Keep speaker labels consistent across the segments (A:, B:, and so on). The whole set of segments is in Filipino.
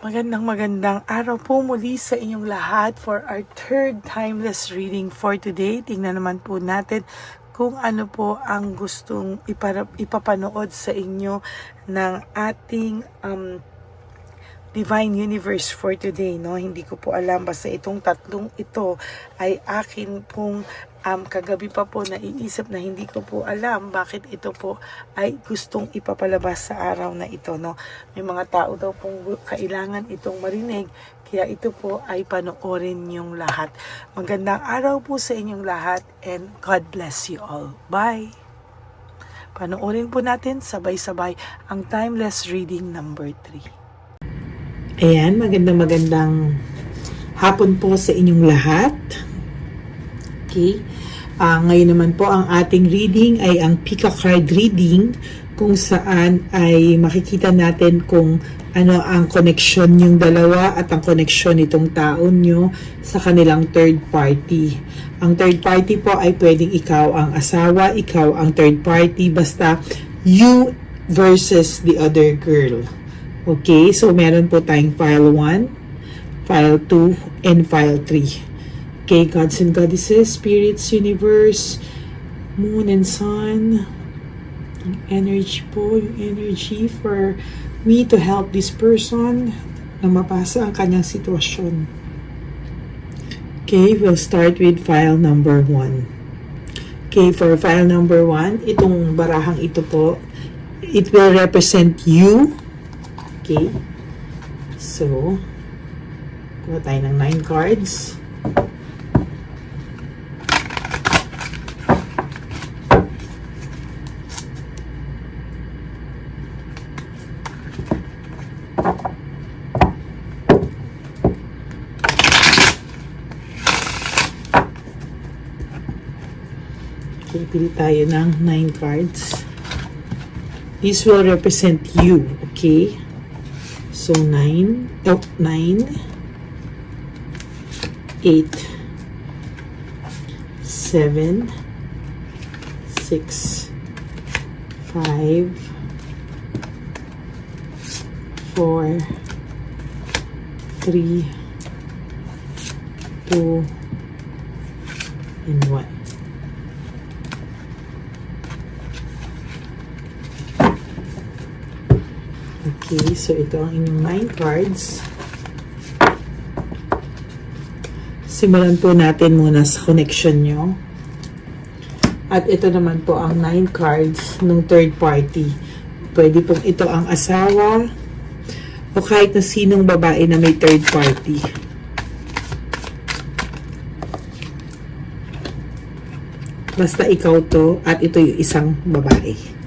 A: Magandang araw po muli sa inyong lahat for our third timeless reading for today. Tingnan naman po natin kung ano po ang gustong ipapanood sa inyo ng ating Divine Universe for today, no? Hindi ko po alam, basta itong tatlong ito ay akin pong kagabi pa po naiisip na hindi ko po alam bakit ito po ay gustong ipapalabas sa araw na ito, no? May mga tao daw pong kailangan itong marinig, kaya ito po ay panoorin yung lahat. Magandang araw po sa inyong lahat and God bless you all. Bye! Panoorin po natin sabay-sabay ang timeless reading number 3.
B: Ayan, magandang hapon po sa inyong lahat. Okay. Ngayon naman po ang ating reading ay ang Pick a Card reading, kung saan ay makikita natin kung ano ang koneksyon yung dalawa at ang koneksyon nitong tao nyo sa kanilang third party. Ang third party po ay pwedeng ikaw ang asawa, ikaw ang third party, basta you versus the other girl. Okay, so meron po tayong file 1, file 2, and file 3. Okay, gods and goddesses, spirits, universe, moon and sun, yung energy po, yung energy for me to help this person na mapasa ang kanyang sitwasyon. Okay, we'll start with file number 1. Okay, for file number 1, itong barahang ito po, it will represent you. Okay, so kuha tayo ng 9 cards. Okay, pili tayo ng 9 cards. This will represent you, okay? So 9, 8, 7, 6, 5, 4, 3, 2, and 1. Okay, so ito ang inyong 9 cards. Simulan po natin muna sa connection nyo. At ito naman po ang 9 cards ng third party. Pwede pong ito ang asawa o kahit na sinong babae na may third party. Basta ikaw to at ito yung isang babae.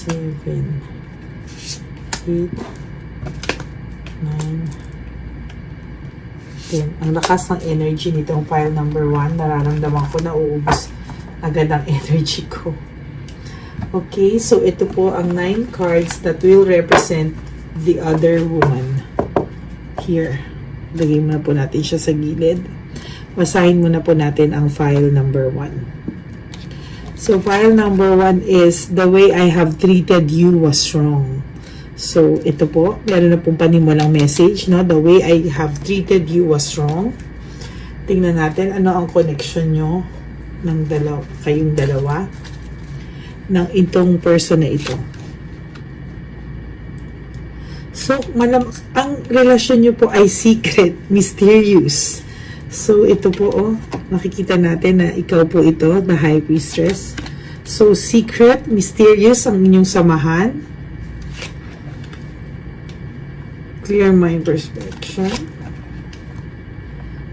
B: Seven, 8, 9, 10. Ang lakas ng energy nitong file number 1. Nararamdaman ko na uubos agad ang energy ko. Okay, so ito po ang 9 cards that will represent the other woman. Here, lagay muna po natin siya sa gilid. Basahin muna po natin ang file number 1. So, file number 1 is, the way I have treated you was wrong. So, ito po, meron na pong panimulang message, no? The way I have treated you was wrong. Tingnan natin, ano ang connection nyo ng kayong dalawa ng itong person na ito. So, ang relasyon nyo po ay secret, mysterious. So, ito po, makikita natin na ikaw po ito, the High Priestess. So, secret, mysterious ang inyong samahan. Clear mind perspection.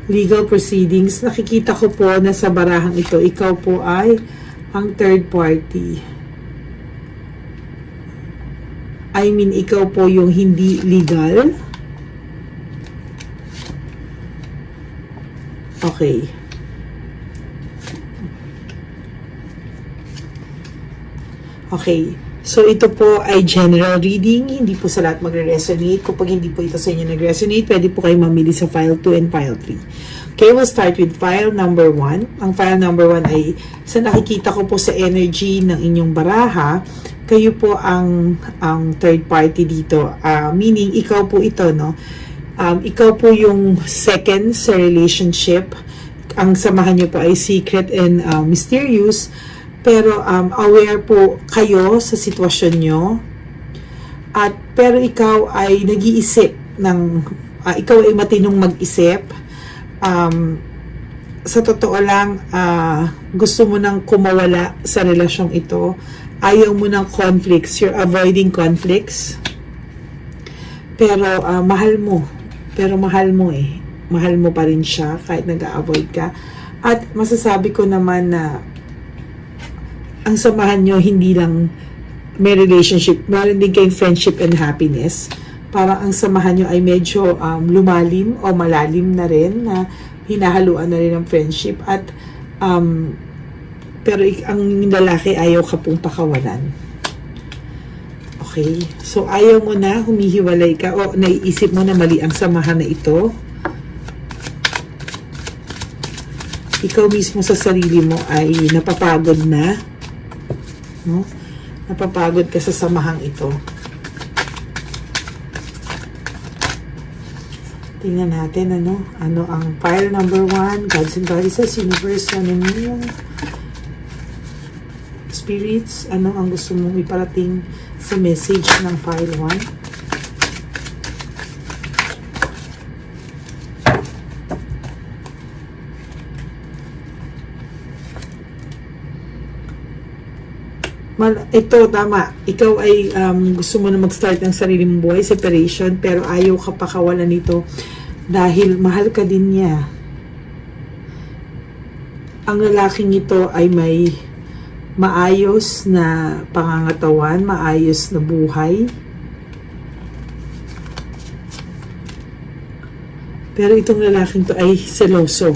B: Legal proceedings. Nakikita ko po na sa barahang ito, ikaw po ay ang third party. I mean, ikaw po yung hindi legal. Okay. Okay. So, ito po ay general reading. Hindi po sa lahat magre-resonate. Kapag hindi po ito sa inyo nag-resonate, pwede po kayo mamili sa file 2 and file 3. Okay, we'll start with file number 1. Ang file number 1 ay sa nakikita ko po sa energy ng inyong baraha, kayo po ang third party dito. Meaning, ikaw po ito, no? Ikaw po yung second sa relationship. Ang samahan nyo po ay secret and mysterious. Pero aware po kayo sa sitwasyon nyo. Pero ikaw ay nag-iisip ikaw ay matinong mag-isip. Sa totoo lang, gusto mo nang kumawala sa relasyong ito. Ayaw mo ng conflicts. You're avoiding conflicts. Pero mahal mo. Pero mahal mo eh. Mahal mo pa rin siya kahit nag-a-avoid ka. At masasabi ko naman na ang samahan nyo hindi lang may relationship, meron din kayong friendship and happiness. Parang ang samahan nyo ay medyo lumalim o malalim na rin, na hinahaluan na rin ng friendship. At pero ang lalaki ayaw ka pong pakawalan. Okay, so ayaw mo na, humihiwalay ka o naiisip mo na mali ang samahan na ito. Ikaw mismo sa sarili mo ay napapagod na. No? Napapagod ka sa samahang ito. Tingnan natin ano ang file number 1, Gods and Goddesses, Universe, ano yung spirits, ano ang gusto mong iparating sa message ng file 1. Ito, tama. Ikaw ay gusto mo na mag-start ng sarili mong buhay, separation, pero ayaw ka pakawalan nito dahil mahal ka din niya. Ang lalaking ito ay may maayos na pangangatawan, maayos na buhay. Pero itong lalaking to ay seloso.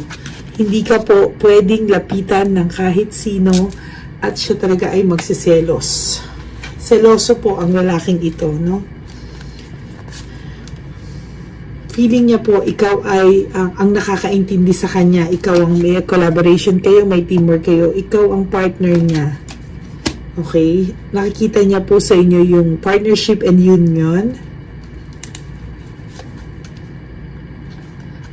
B: Hindi ka po pwedeng lapitan ng kahit sino. At siya talaga ay magsiselos. Seloso po ang lalaking ito, no? Feeling niya po, ikaw ay ang nakakaintindi sa kanya. Ikaw ang may collaboration kayo, may teamwork kayo. Ikaw ang partner niya. Okay? Nakikita niya po sa inyo yung partnership and union.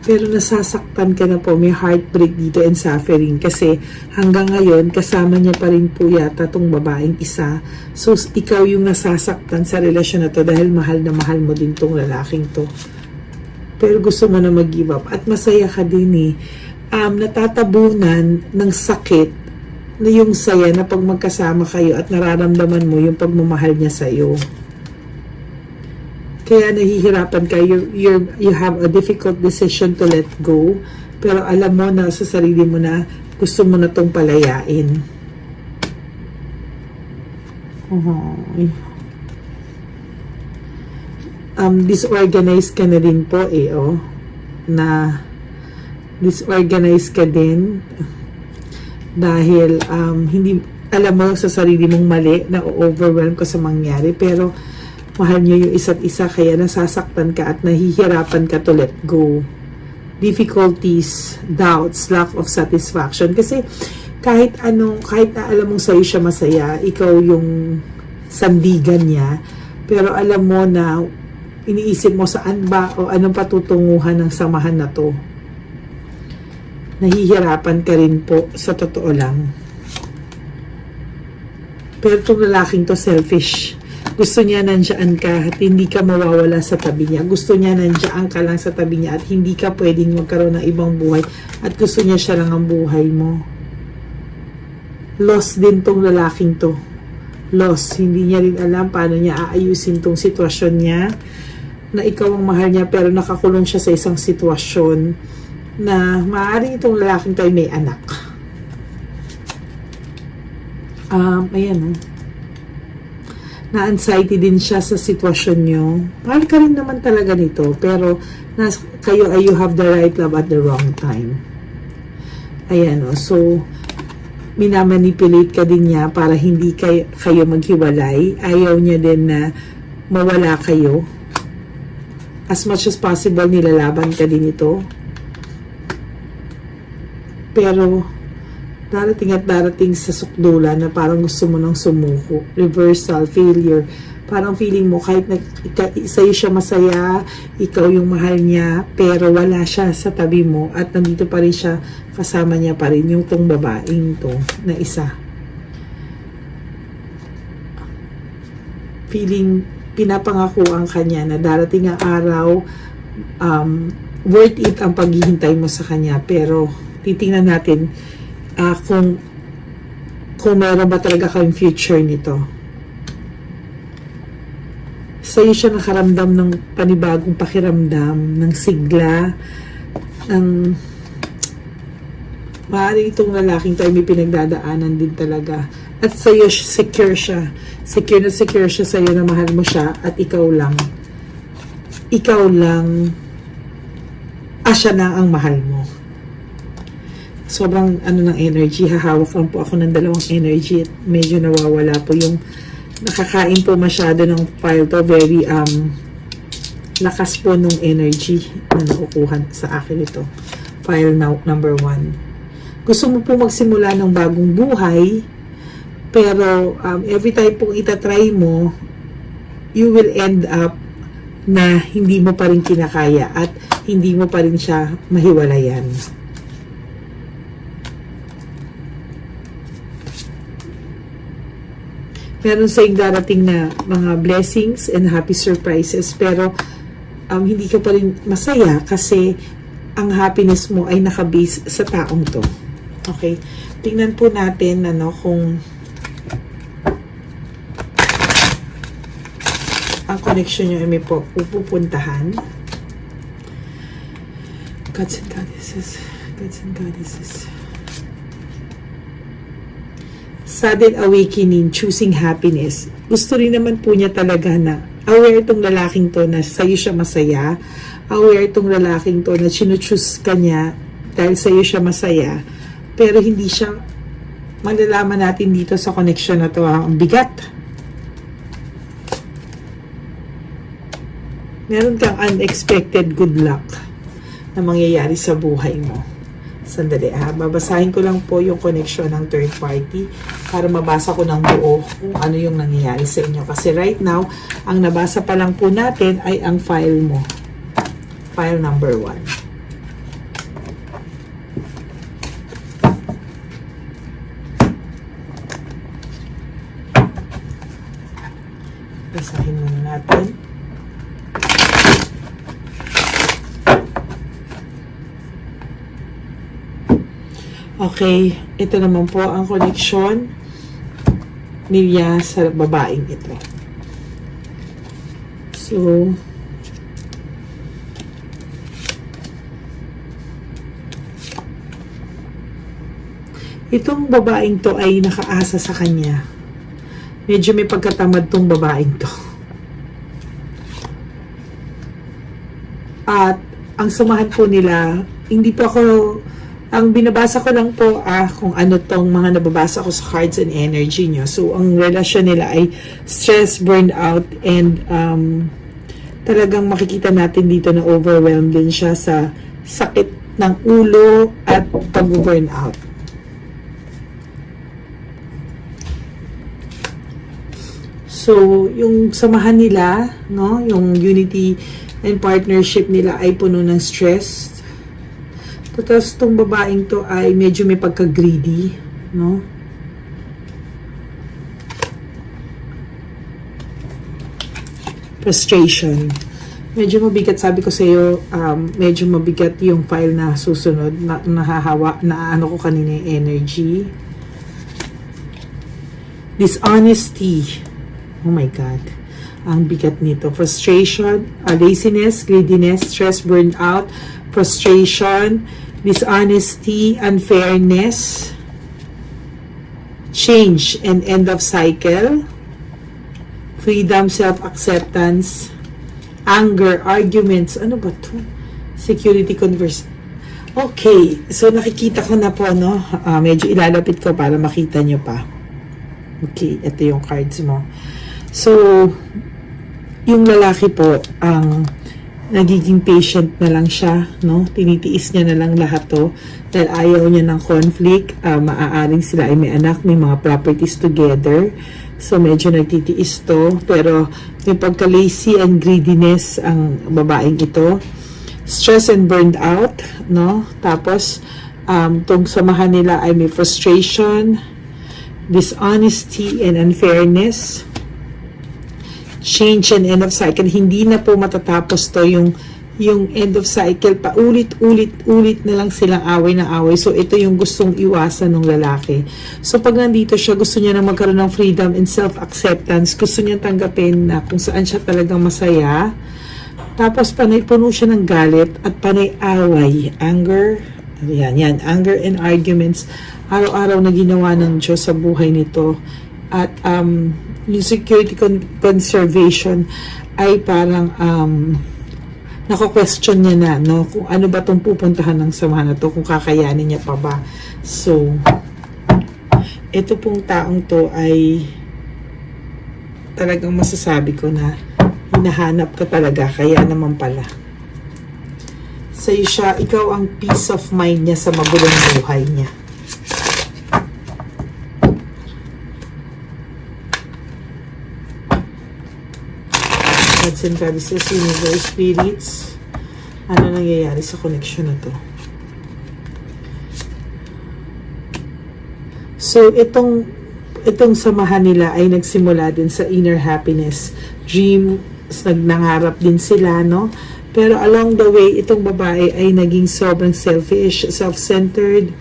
B: Pero nasasaktan ka na po, may heartbreak dito and suffering kasi hanggang ngayon kasama niya pa rin po yata tong babaeng isa. So ikaw yung nasasaktan sa relasyon na to dahil mahal na mahal mo din tong lalaking to. Pero gusto mo na mag-give up at masaya ka din eh. Natatabunan ng sakit na yung saya na pag magkasama kayo at nararamdaman mo yung pagmamahal niya sa'yo. Kaya nahihirapan ka, you have a difficult decision to let go, pero alam mo na sa sarili mo na gusto mo na tong palayain. Disorganized ka na din po na disorganized ka din dahil hindi alam mo sa sarili mong mali na overwhelm ka sa mangyari, pero mahal niyo yung isa't isa kaya nasasaktan ka at nahihirapan ka to let go. Difficulties, doubts, lack of satisfaction. Kasi kahit na alam mong sa'yo siya masaya, ikaw yung sandigan niya, pero alam mo na iniisip mo saan ba o anong patutunguhan ng samahan na to. Nahihirapan ka rin po sa totoo lang. Pero itong lalaking to selfish. Gusto niya nandiyan ka at hindi ka mawawala sa tabi niya. Gusto niya nandiyan ka lang sa tabi niya at hindi ka pwedeng magkaroon ng ibang buhay. At gusto niya siya lang ang buhay mo. Lost din tong lalaking to. Lost. Hindi niya rin alam paano niya aayusin tong sitwasyon niya. Na ikaw ang mahal niya pero nakakulong siya sa isang sitwasyon na maaaring itong lalaking to ay may anak. Ayan na-anxiety din siya sa sitwasyon nyo. Mahal ka rin naman talaga nito, pero kayo ay you have the right love at the wrong time. Ayan so minamanipulate ka din niya para hindi kayo maghiwalay. Ayaw niya din na mawala kayo. As much as possible, nilalaban ka din ito. Pero, darating at darating sa sukdulan na parang gusto mo nang sumuko. Reversal, failure. Parang feeling mo kahit sa'yo siya masaya, ikaw yung mahal niya, pero wala siya sa tabi mo at nandito pa rin siya, kasama niya pa rin yung tong babaeng to na isa. Feeling pinapangakuan ka niya na darating ang araw, worth it ang paghihintay mo sa kanya, pero titingnan natin kung meron ba talaga kayong future nito. Sa'yo siya nakaramdam ng panibagong pakiramdam, ng sigla, ng maaaring itong lalaking tayo may pinagdadaanan din talaga. At sa'yo, secure siya. Secure na secure siya sa'yo na mahal mo siya at ikaw lang. Ikaw lang, siya na ang mahal mo. Sobrang ng energy, hahawak lang po ako ng dalawang energy at medyo nawawala po yung nakakain po masyado ng file to. Very lakas po nung energy na nakukuha sa akin ito. File number 1. Gusto mo po magsimula ng bagong buhay, pero every time pong itatry mo, you will end up na hindi mo pa rin kinakaya at hindi mo pa rin siya mahiwalayan. Meron sa yung darating na mga blessings and happy surprises, pero hindi ka pa rin masaya kasi ang happiness mo ay nakabase sa taong to. Okay? Tingnan po natin kung ang connection nyo ay may pupuntahan. Gods and Goddesses. Gods and Goddesses. Sudden awakening, choosing happiness. Gusto rin naman po niya talaga na aware itong lalaking to na sa'yo siya masaya. Aware itong lalaking to na sinuchoose ka niya dahil sa'yo siya masaya. Pero hindi siya, malalaman natin dito sa connection na to, ang bigat. Meron kang unexpected good luck na mangyayari sa buhay mo. Sandali babasahin ko lang po yung connection ng third party para mabasa ko ng buo kung ano yung nangyayari sa inyo. Kasi right now, ang nabasa pa lang po natin ay ang file mo. File number 1. Basahin muna natin. Okay, ito naman po ang connection niya sa babaeng ito. So, itong babaeng to ay nakaasa sa kanya. Medyo may pagkatamad tong babaeng to. At ang samahan po nila, hindi pa ako, ang binabasa ko lang po kung ano tong mga nababasa ko sa cards and energy nyo. So, ang relasyon nila ay stress, burnout, and talagang makikita natin dito na overwhelmed din siya sa sakit ng ulo at pag-burnout. So, yung samahan nila, yung unity and partnership nila ay puno ng stress. Tapos itong babaeng to ay medyo may pagka-greedy, frustration. Medyo mabigat, sabi ko sa iyo, medyo mabigat yung file na susunod, nahahawa, ko kanina yung energy. Dishonesty. Oh my God. Ang bigat nito. Frustration, laziness, greediness, stress, burnout, frustration, dishonesty, unfairness, change and end of cycle, freedom, self-acceptance, anger, arguments, ano ba to? Security, Okay, so nakikita ko na po, no? Medyo ilalapit ko para makita nyo pa. Okay, ito yung cards mo. So, yung lalaki po, ang nagiging patient na lang siya, no? Tinitiis niya na lang lahat to dahil ayaw niya ng conflict. Maaaring sila ay may anak, may mga properties together. So, medyo nagtitiis to. Pero, may pagka-lazy and greediness ang babaeng ito. Stress and burned out, no? Tapos, tong samahan nila ay may frustration, dishonesty and unfairness, change and end of cycle. Hindi na po matatapos to yung end of cycle, ulit na lang silang away na away. So, ito yung gustong iwasan ng lalaki. So, pag nandito siya, gusto niya na magkaroon ng freedom and self-acceptance. Gusto niya tanggapin na kung saan siya talagang masaya. Tapos, panay puno siya ng galit at panay away, anger, anger and arguments. Araw-araw na ginawa ng Diyos sa buhay nito. At, yung security conservation ay parang, nako-question niya na, no? Kung ano ba itong pupuntahan ng samahan na to, kung kakayanin niya pa ba. So, ito pong taong to ay talagang masasabi ko na hinahanap ka talaga, kaya naman pala. Sa'yo siya, ikaw ang peace of mind niya sa magulong buhay niya. Gods and Goddesses, Universe, Spirits, ano nangyayari sa connection na to? So, itong samahan nila ay nagsimula din sa inner happiness, dream, nangarap din sila, no? Pero along the way, itong babae ay naging sobrang selfish, self-centered,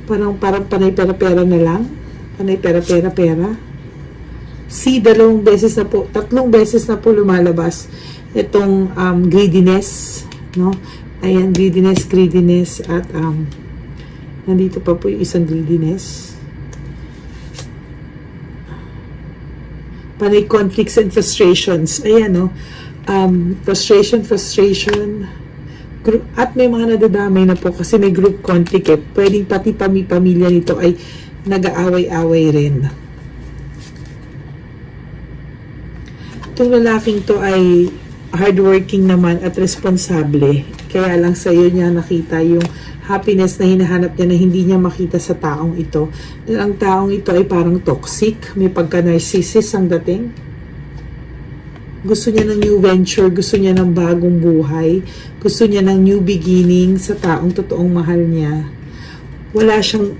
B: parang panay pera-pera na lang, panay pera-pera. Tatlong beses na po lumalabas itong greediness, no? Ayan, greediness, at nandito pa po yung isang greediness. Panay conflicts and frustrations. Ayan, no? Frustration. At may mga nadadamay na po kasi may group conflict. Pwedeng pati pamilya nito ay nag-aaway-away rin. Itong lalaking to ay hardworking naman at responsable. Kaya lang sa iyo niya nakita yung happiness na hinahanap niya na hindi niya makita sa taong ito. Dahil ang taong ito ay parang toxic, may pagka-narcissist ang dating. Gusto niya ng new venture, gusto niya ng bagong buhay, gusto niya ng new beginning sa taong totoong mahal niya. Wala siyang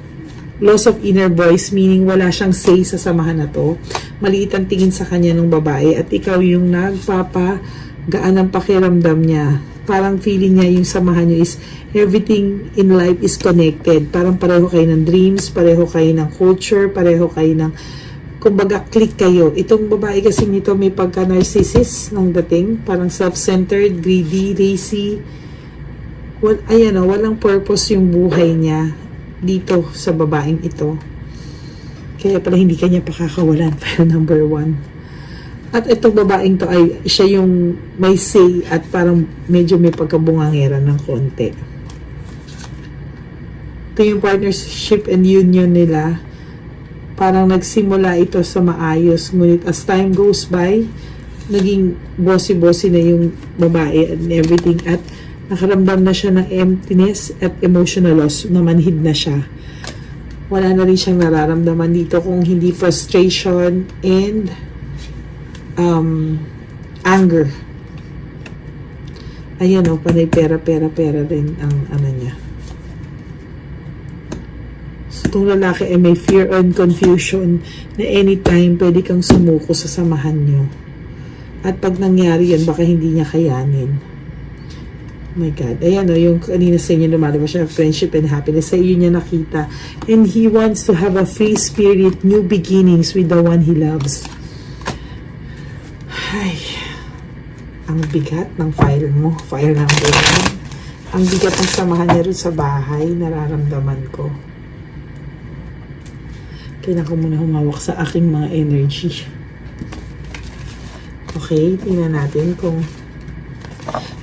B: loss of inner voice, meaning wala siyang say sa samahan na to. Maliit ang tingin sa kanya ng babae at ikaw yung nagpapagaan ng pakiramdam niya. Parang feeling niya yung samahan niyo is everything in life is connected. Parang pareho kayo ng dreams, pareho kayo ng culture, pareho kayo ng, kumbaga, click kayo. Itong babae kasi nito may pagka-narcissist ng dating. Parang self-centered, greedy, lazy. Walang purpose yung buhay niya dito sa babaeng ito. Kaya pala hindi kanya pakakawalan. Pero number 1. At itong babaeng to ay siya yung may say at parang medyo may pagkabungangera ng konti. Ito yung partnership and union nila. Parang nagsimula ito sa maayos. Ngunit as time goes by, naging bossy-bossy na yung babae and everything. At nakaramdam na siya ng emptiness at emotional loss. Namanhid na siya. Wala na rin siyang nararamdaman dito kung hindi frustration and anger. Ayan o, panay pera rin ang ano niya. So, itong lalaki ay may fear and confusion na anytime pwede kang sumuko sa samahan nyo. At pag nangyari yan, baka hindi niya kayanin. Oh my God. Ayan o, yung kanina sa inyo lumalabas siya, friendship and happiness. Sa iyo niya nakita. And he wants to have a free spirit, new beginnings with the one he loves. Ay, ang bigat ng file mo. File number 1. Ang bigat ng samahan niya rin sa bahay, nararamdaman ko. Kailangan ko muna humawak sa aking mga energy. Okay, tingnan natin kung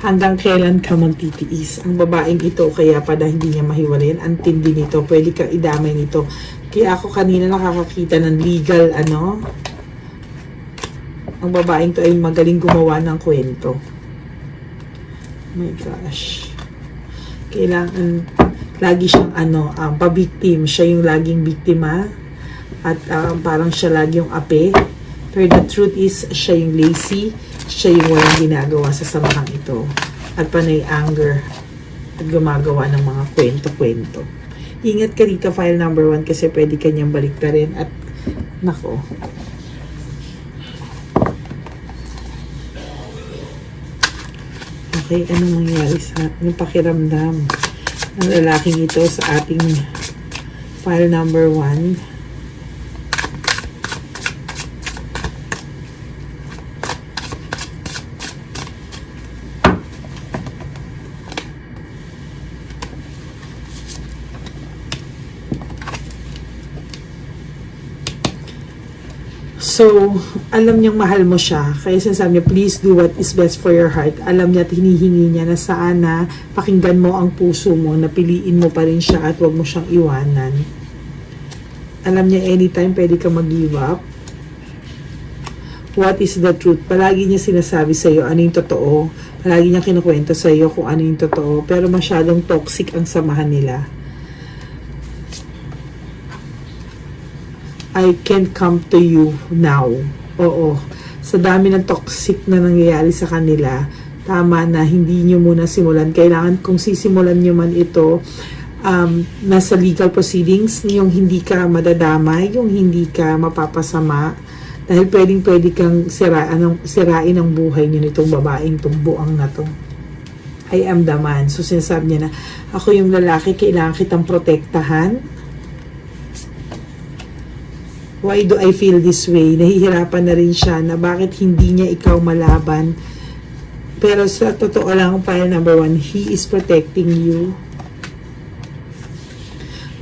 B: Hanggang kailan ka magtitiis? Ang babaeng ito, kaya pala hindi niya mahiwalayan. Ang tindi nito, pwede kang idamay nito. Kaya ako kanina nakakakita ng legal, ang babaeng to ay magaling gumawa ng kwento. My gosh. Kailangan, lagi siyang pabiktim. Siya yung laging biktima. At parang siya lagi yung ape. Pero the truth is, siya yung lazy. Siya yung walang ginagawa sa samahang ito. At panay anger. At gumagawa ng mga kwento-kwento. Ingat ka dito, file number 1, kasi pwede kanyang baliktarin. At, nako. Okay, anong mangyari anong pakiramdam ng lalaking ito sa ating file number 1? So, alam niyang mahal mo siya. Kaya sinasabi niya, please do what is best for your heart. Alam niya at hinihingi niya na sana pakinggan mo ang puso mo, na piliin mo pa rin siya at huwag mo siyang iwanan. Alam niya anytime pwede ka mag-give up. What is the truth? Palagi niya sinasabi sa iyo ano yung totoo. Palagi niya kinukwento sa iyo kung ano yung totoo. Pero masyadong toxic ang samahan nila. I can't come to you now. Oo. Sa dami ng toxic na nangyayari sa kanila, tama na hindi nyo muna simulan. Kailangan kung sisimulan nyo man ito, nasa legal proceedings, yung hindi ka madadamay, yung hindi ka mapapasama, dahil pwede kang sirain ang buhay nyo nitong babaeng tumbuang na to. I am the man. So sinasabi niya na, ako yung lalaki, kailangan kitang protektahan. Why do I feel this way? Nahihirapan na rin siya na bakit hindi niya ikaw malaban. Pero sa totoo lang, file number 1, he is protecting you.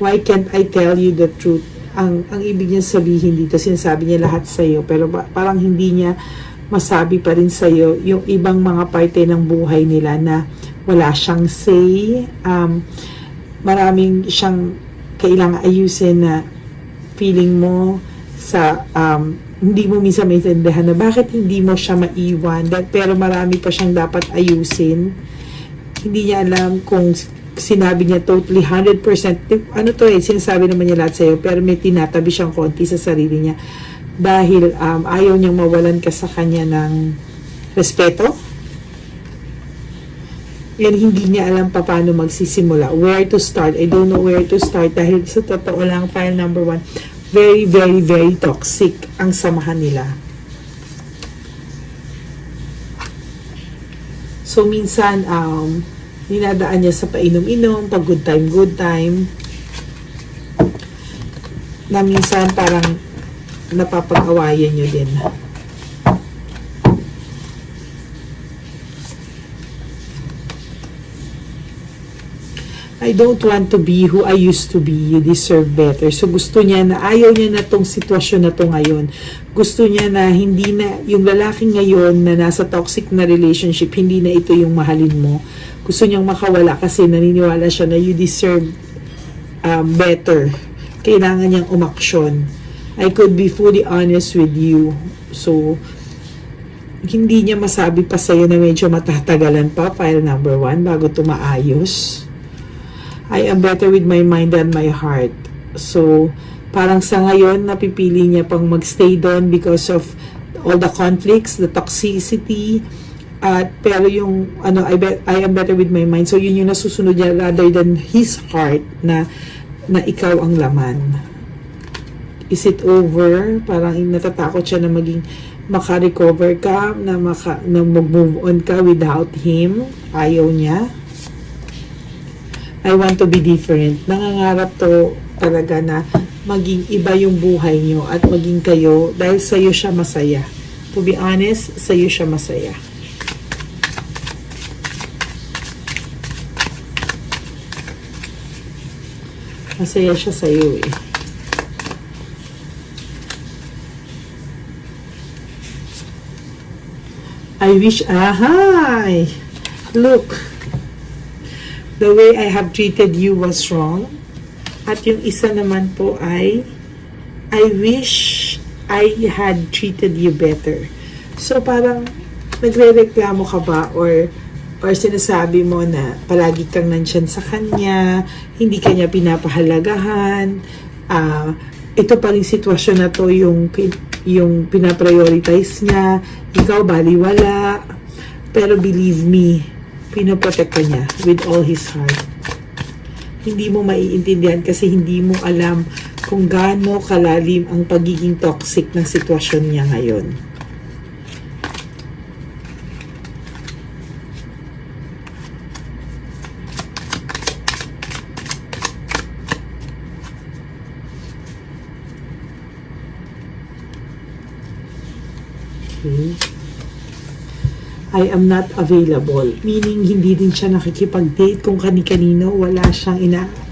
B: Why can't I tell you the truth? Ang ibig niya sabihin dito, sinasabi niya lahat sa iyo, pero parang hindi niya masabi pa rin sa iyo yung ibang mga parte ng buhay nila na wala siyang say. Maraming siyang kailangan ayusin na feeling mo sa hindi mo minsan maintindihan na bakit hindi mo siya maiwan, pero marami pa siyang dapat ayusin. Hindi niya alam kung sinabi niya totally 100%, sinasabi naman niya lahat sa'yo, pero may tinatabi siyang konti sa sarili niya dahil ayaw niyang mawalan ka sa kanya ng respeto. And hindi niya alam paano magsisimula, where to start. I don't know where to start dahil sa totoo lang, file number 1, very, very, very toxic ang samahan nila. So, minsan, dinadaan niya sa painom-inom, pag good time, na minsan parang napapag-awayan niyo din. I don't want to be who I used to be. You deserve better. So gusto niya na, ayaw niya na tong sitwasyon na to ngayon. Gusto niya na hindi na, yung lalaki ngayon na nasa toxic na relationship, hindi na ito yung mahalin mo. Gusto niyang makawala kasi naniniwala siya na you deserve better. Kailangan niyang umaksyon. I could be fully honest with you. So, hindi niya masabi pa sa'yo na medyo matatagalan pa, file number 1, bago tumaayos. I am better with my mind than my heart. So, parang sa ngayon, napipili niya pang magstay doon because of all the conflicts, the toxicity, pero yung, I am better with my mind. So, yun yung nasusunod niya rather than his heart na ikaw ang laman. Is it over? Parang natatakot siya na maging maka-recover ka, na mag-move on ka without him. Ayaw niya. I want to be different. Nangangarap to talaga na maging iba yung buhay nyo at maging kayo dahil sa'yo siya masaya. To be honest, sa'yo siya masaya. Masaya siya sa'yo eh. I wish, Look, the way I have treated you was wrong. At yung isa naman po ay, I wish I had treated you better. So parang nagre-reklamo ka ba or sinasabi mo na palagi kang nandyan sa kanya, hindi kanya pinapahalagahan, ito pa rin sitwasyon na to yung pinaprioritize niya, ikaw baliwala, pero believe me, pinoprotect ka niya with all his heart. Hindi mo maiintindihan kasi hindi mo alam kung gaano kalalim ang pagiging toxic ng sitwasyon niya ngayon. Okay. I am not available. Meaning, hindi din siya nakikipag-date kung kani-kanino. Wala siyang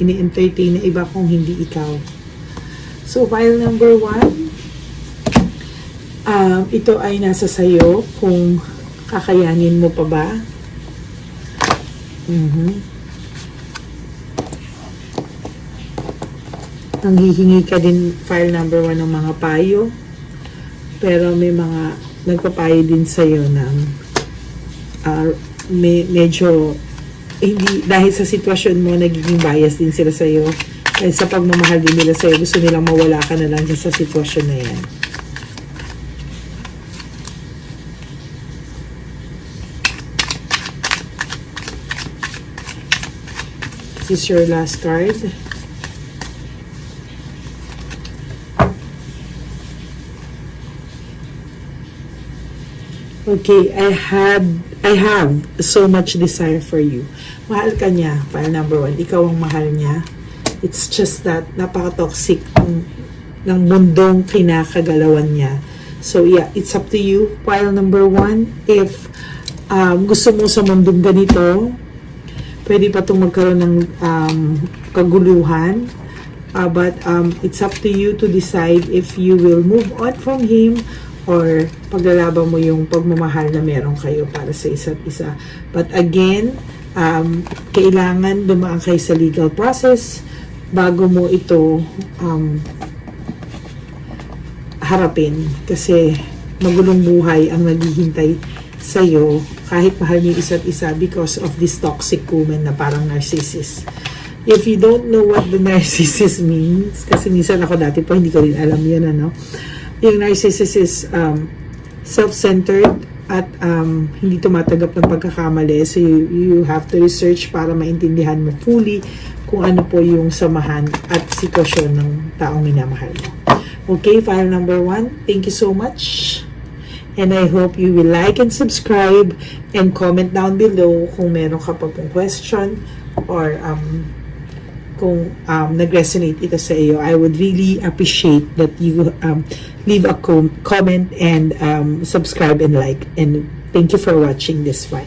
B: ini-entertain na iba kung hindi ikaw. So, file number 1. Ito ay nasa sayo kung kakayanin mo pa ba. Nanghihingi ka din, file number 1, ng mga payo. Pero may mga nagpapayo din sa'yo ng medyo hindi, dahil sa sitwasyon mo nagiging bias din sila sa'yo dahil sa pagmamahal din nila sa'yo, gusto nilang mawala ka na lang sa sitwasyon na yan. This is your last card. Okay, I have so much desire for you. Mahal ka niya, file number 1. Ikaw ang mahal niya. It's just that napaka-toxic ng mundong kinakagalawan niya. So yeah, it's up to you. File number 1. If gusto mo sa mundong ganito, pwede pa itong magkaroon ng kaguluhan. But it's up to you to decide if you will move on from him or paglalaban mo yung pagmamahal na meron kayo para sa isa't isa. But again, kailangan dumaan kayo sa legal process bago mo ito harapin. Kasi magulong buhay ang naghihintay sa'yo kahit mahal niyo isa't isa because of this toxic woman na parang narcissist. If you don't know what the narcissist means, kasi minsan ako dati po hindi ko rin alam yan, ano? Yung narcissist is self-centered at hindi tumatanggap ng pagkakamali. So you have to research para maintindihan mo fully kung ano po yung samahan at sitwasyon ng taong minamahal mo. Okay, file number 1. Thank you so much. And I hope you will like and subscribe and comment down below kung meron ka pa pong question or kung nag-resonate ito sa iyo. I would really appreciate that you leave a comment and subscribe and like. And thank you for watching this file.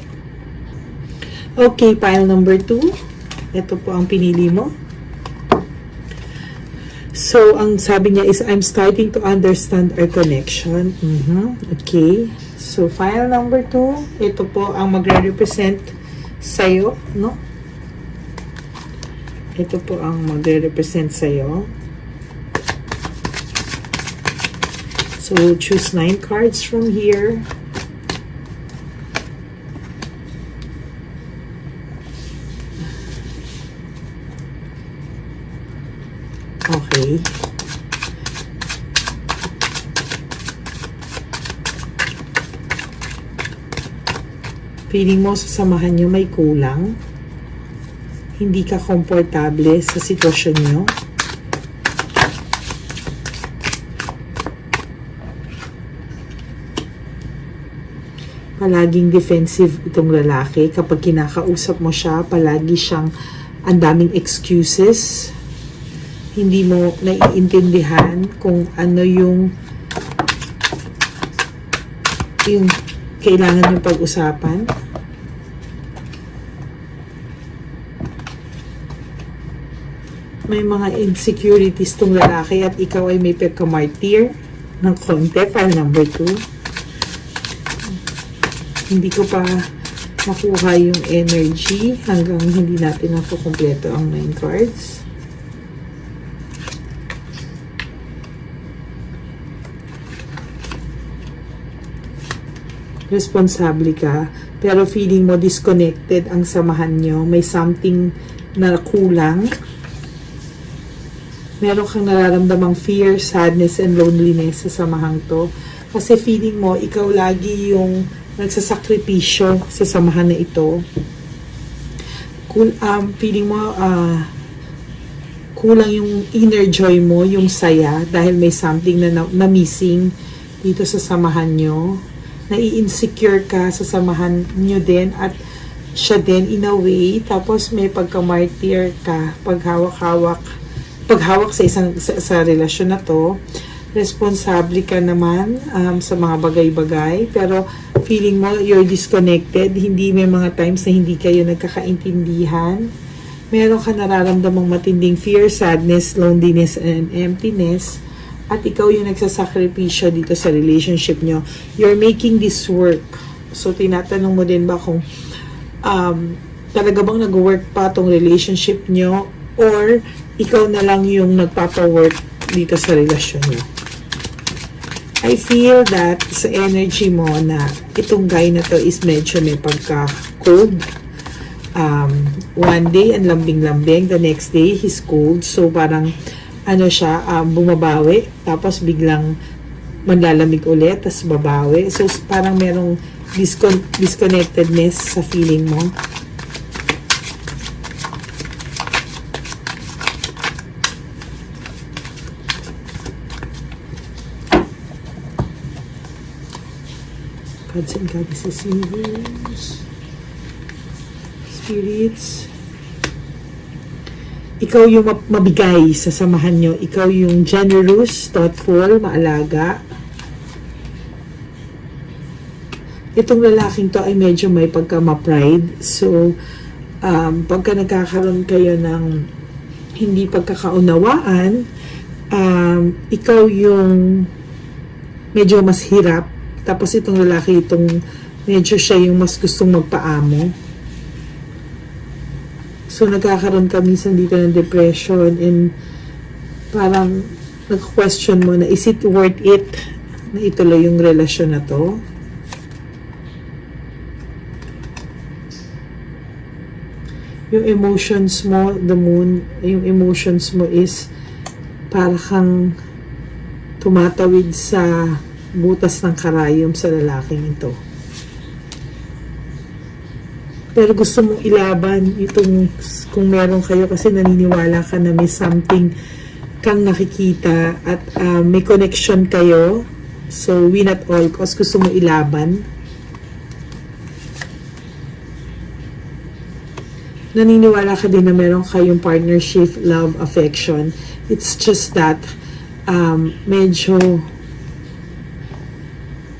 B: Okay, file number 2. Ito po ang pinili mo. So, ang sabi niya is, I'm starting to understand our connection. Okay. So, file number 2. Ito po ang magre-represent sa'yo, no? Ito po ang magre-represent sa'yo. So, choose 9 cards from here. Okay. Feeling mo sa samahan nyo may kulang. Hindi ka komportable sa sitwasyon nyo. Palaging defensive itong lalaki. Kapag kinakausap mo siya, palagi siyang ang daming excuses. Hindi mo naiintindihan kung ano yung kailangan yung pag-usapan. May mga insecurities tong lalaki at ikaw ay may pagka-martyr ng konti. File number 2. Hindi ko pa makuha yung energy hanggang hindi natin nakukumpleto ang 9 cards. Responsable ka, pero feeling mo disconnected ang samahan nyo. May something na kulang. Meron kang nararamdamang fear, sadness, and loneliness sa samahang to. Kasi feeling mo, ikaw lagi yung nagsasakripisyo sa samahan na ito. Feeling mo, kulang yung inner joy mo, yung saya, dahil may something na missing dito sa samahan nyo. Nai-insecure ka sa samahan nyo din, at siya din in a way. Tapos may pagka-martyr ka, paghawak sa relasyon na to. Responsable ka naman sa mga bagay-bagay, pero feeling mo you're disconnected. Hindi, may mga times na hindi kayo nagkakaintindihan. Meron ka nararamdamang matinding fear, sadness, loneliness, and emptiness. At ikaw yung nagsasakripisyo dito sa relationship nyo. You're making this work. So, tinatanong mo din ba kung talaga bang nag-work pa tong relationship nyo, or ikaw na lang yung nagpapa-work dito sa relasyon nyo. I feel that sa energy mo na itong guy na to is medyo may pagka-cold. One day, ang lambing-lambing. The next day, he's cold. So, parang siya, bumabawi, tapos biglang manlalamig ulit, tapos babawi. So, parang merong disconnectedness sa feeling mo. Gods and Goddesses, Universe, Spirits, ikaw yung mabigay sa samahan nyo. Ikaw yung generous, thoughtful, maalaga. Itong lalaking to ay medyo may pagka-ma-pride. So, pagka nagkakaroon kayo ng hindi pagkakaunawaan, ikaw yung medyo mas hirap. Tapos itong lalaki, medyo siya yung mas gustong magpaamo. So, nagkakaroon ka minsan dito ng depression, and parang nag-question mo na, is it worth it na ituloy yung relasyon na to? Yung emotions mo, the moon, yung emotions mo is para kang tumatawid sa butas ng karayom sa lalaking ito. Pero gusto mong ilaban itong, kung meron kayo, kasi naniniwala ka na may something kang nakikita at may connection kayo. So, win at all cost, gusto mong ilaban. Naniniwala ka din na meron kayong partnership, love, affection. It's just that medyo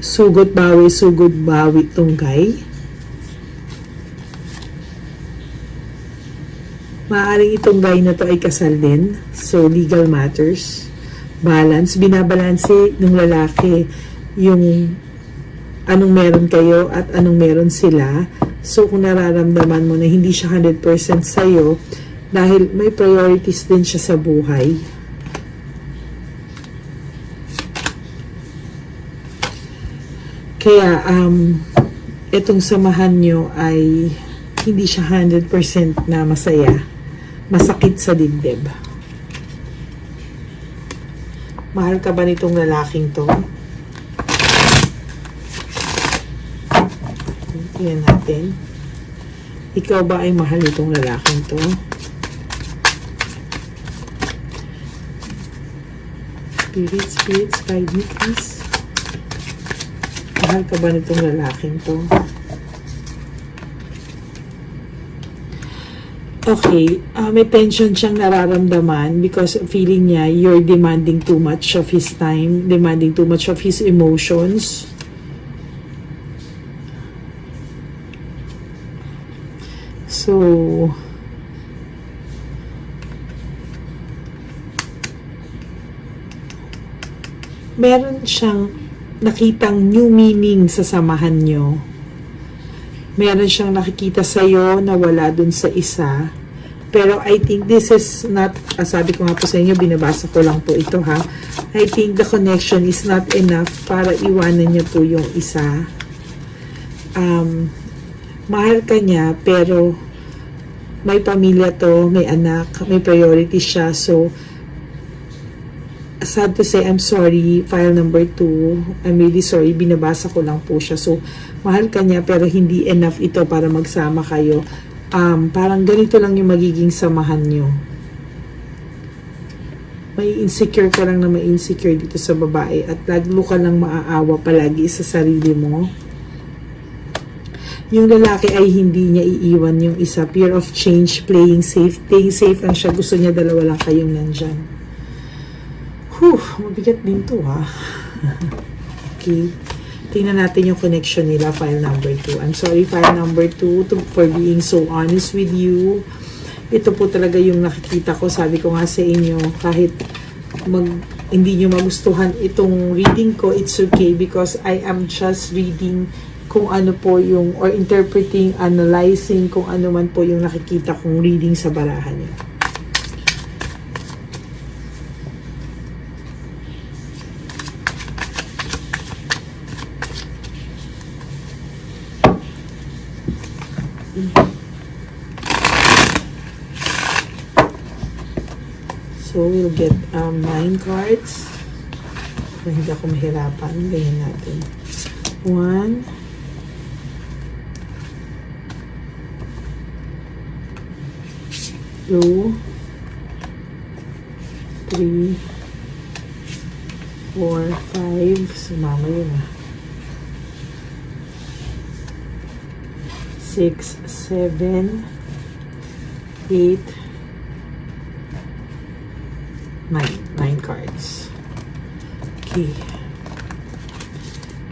B: sugod bawi tong guy. Maaaring itong guy na to ay kasal din. So, legal matters. Balance. Binabalanse ng lalaki yung anong meron kayo at anong meron sila. So, kung nararamdaman mo na hindi siya 100% sa'yo, dahil may priorities din siya sa buhay. Kaya, itong samahan nyo ay hindi siya 100% na masaya. Masakit sa dibdib. Mahal ka ba nitong lalaking to? Tingnan natin. Ikaw ba ay mahal nitong lalaking to? Spirits, guide me please. Mahal ka ba nitong lalaking to? Okay, may tension siyang nararamdaman because feeling niya you're demanding too much of his time, demanding too much of his emotions. So, meron siyang nakitang new meaning sa samahan nyo. meron siyang nakikita sa'yo na wala dun sa isa. Pero I think this is not, sabi ko nga po sa inyo, binabasa ko lang po ito ha. I think the connection is not enough para iwanan niya po yung isa. Mahal ka niya, pero may pamilya to, may anak, may priority siya. So, sad to say, I'm sorry, file number 2. I'm really sorry, binabasa ko lang po siya. So, mahal ka niya, pero hindi enough ito para magsama kayo. Parang ganito lang yung magiging samahan nyo. May insecure ka lang na may insecure dito sa babae at lalo ka lang maaawa palagi sa sarili mo. Yung lalaki ay hindi niya iiwan yung isa. Fear of change, playing safe. Playing safe lang siya. Gusto niya dalawa lang kayong nandyan. Mabigat din to ha. Okay. Tingnan natin yung connection nila, file number 2. I'm sorry, file number 2, for being so honest with you. Ito po talaga yung nakikita ko. Sabi ko nga sa inyo, kahit hindi nyo magustuhan itong reading ko, it's okay because I am just reading kung ano po yung, or interpreting, analyzing kung ano man po yung nakikita kong reading sa barahan nyo. So, we'll get 9 cards. Kung hindi ako mahirapan, ganyan natin. 1, 2, 3, 4, 5. Sumama yun ah. 6, 7, 8, 9 cards. Okay.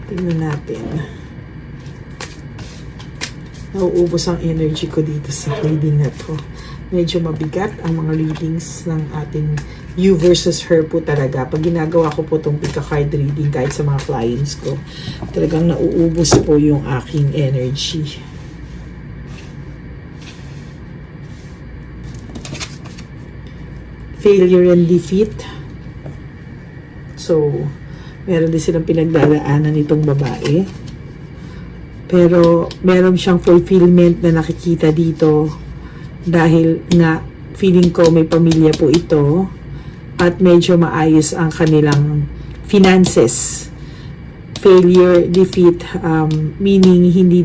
B: Tingnan natin. Nauubos ang energy ko dito sa reading na to. Medyo mabigat ang mga readings ng ating you versus her po talaga. Pag ginagawa ko po itong pick-a-card reading kahit sa mga clients ko, talagang nauubos po yung aking energy. Failure and defeat. So, meron din silang pinagdaraanan itong babae. Pero, meron siyang fulfillment na nakikita dito dahil nga feeling ko may pamilya po ito at medyo maayos ang kanilang finances. Failure, defeat, meaning hindi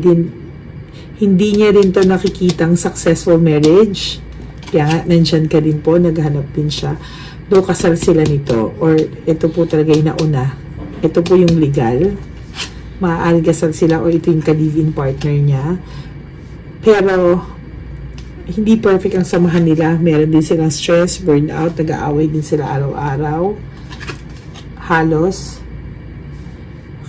B: niya rin to nakikitang successful marriage. Kaya nga, nandyan ka din po, naghanap din siya. Do kasal sila nito, or ito po talaga yung nauna. Ito po yung legal. Maaari kasal sila, or ito yung ka-live-in partner niya. Pero, hindi perfect ang samahan nila. Meron din silang stress, burnout, nag-aaway din sila araw-araw. Halos.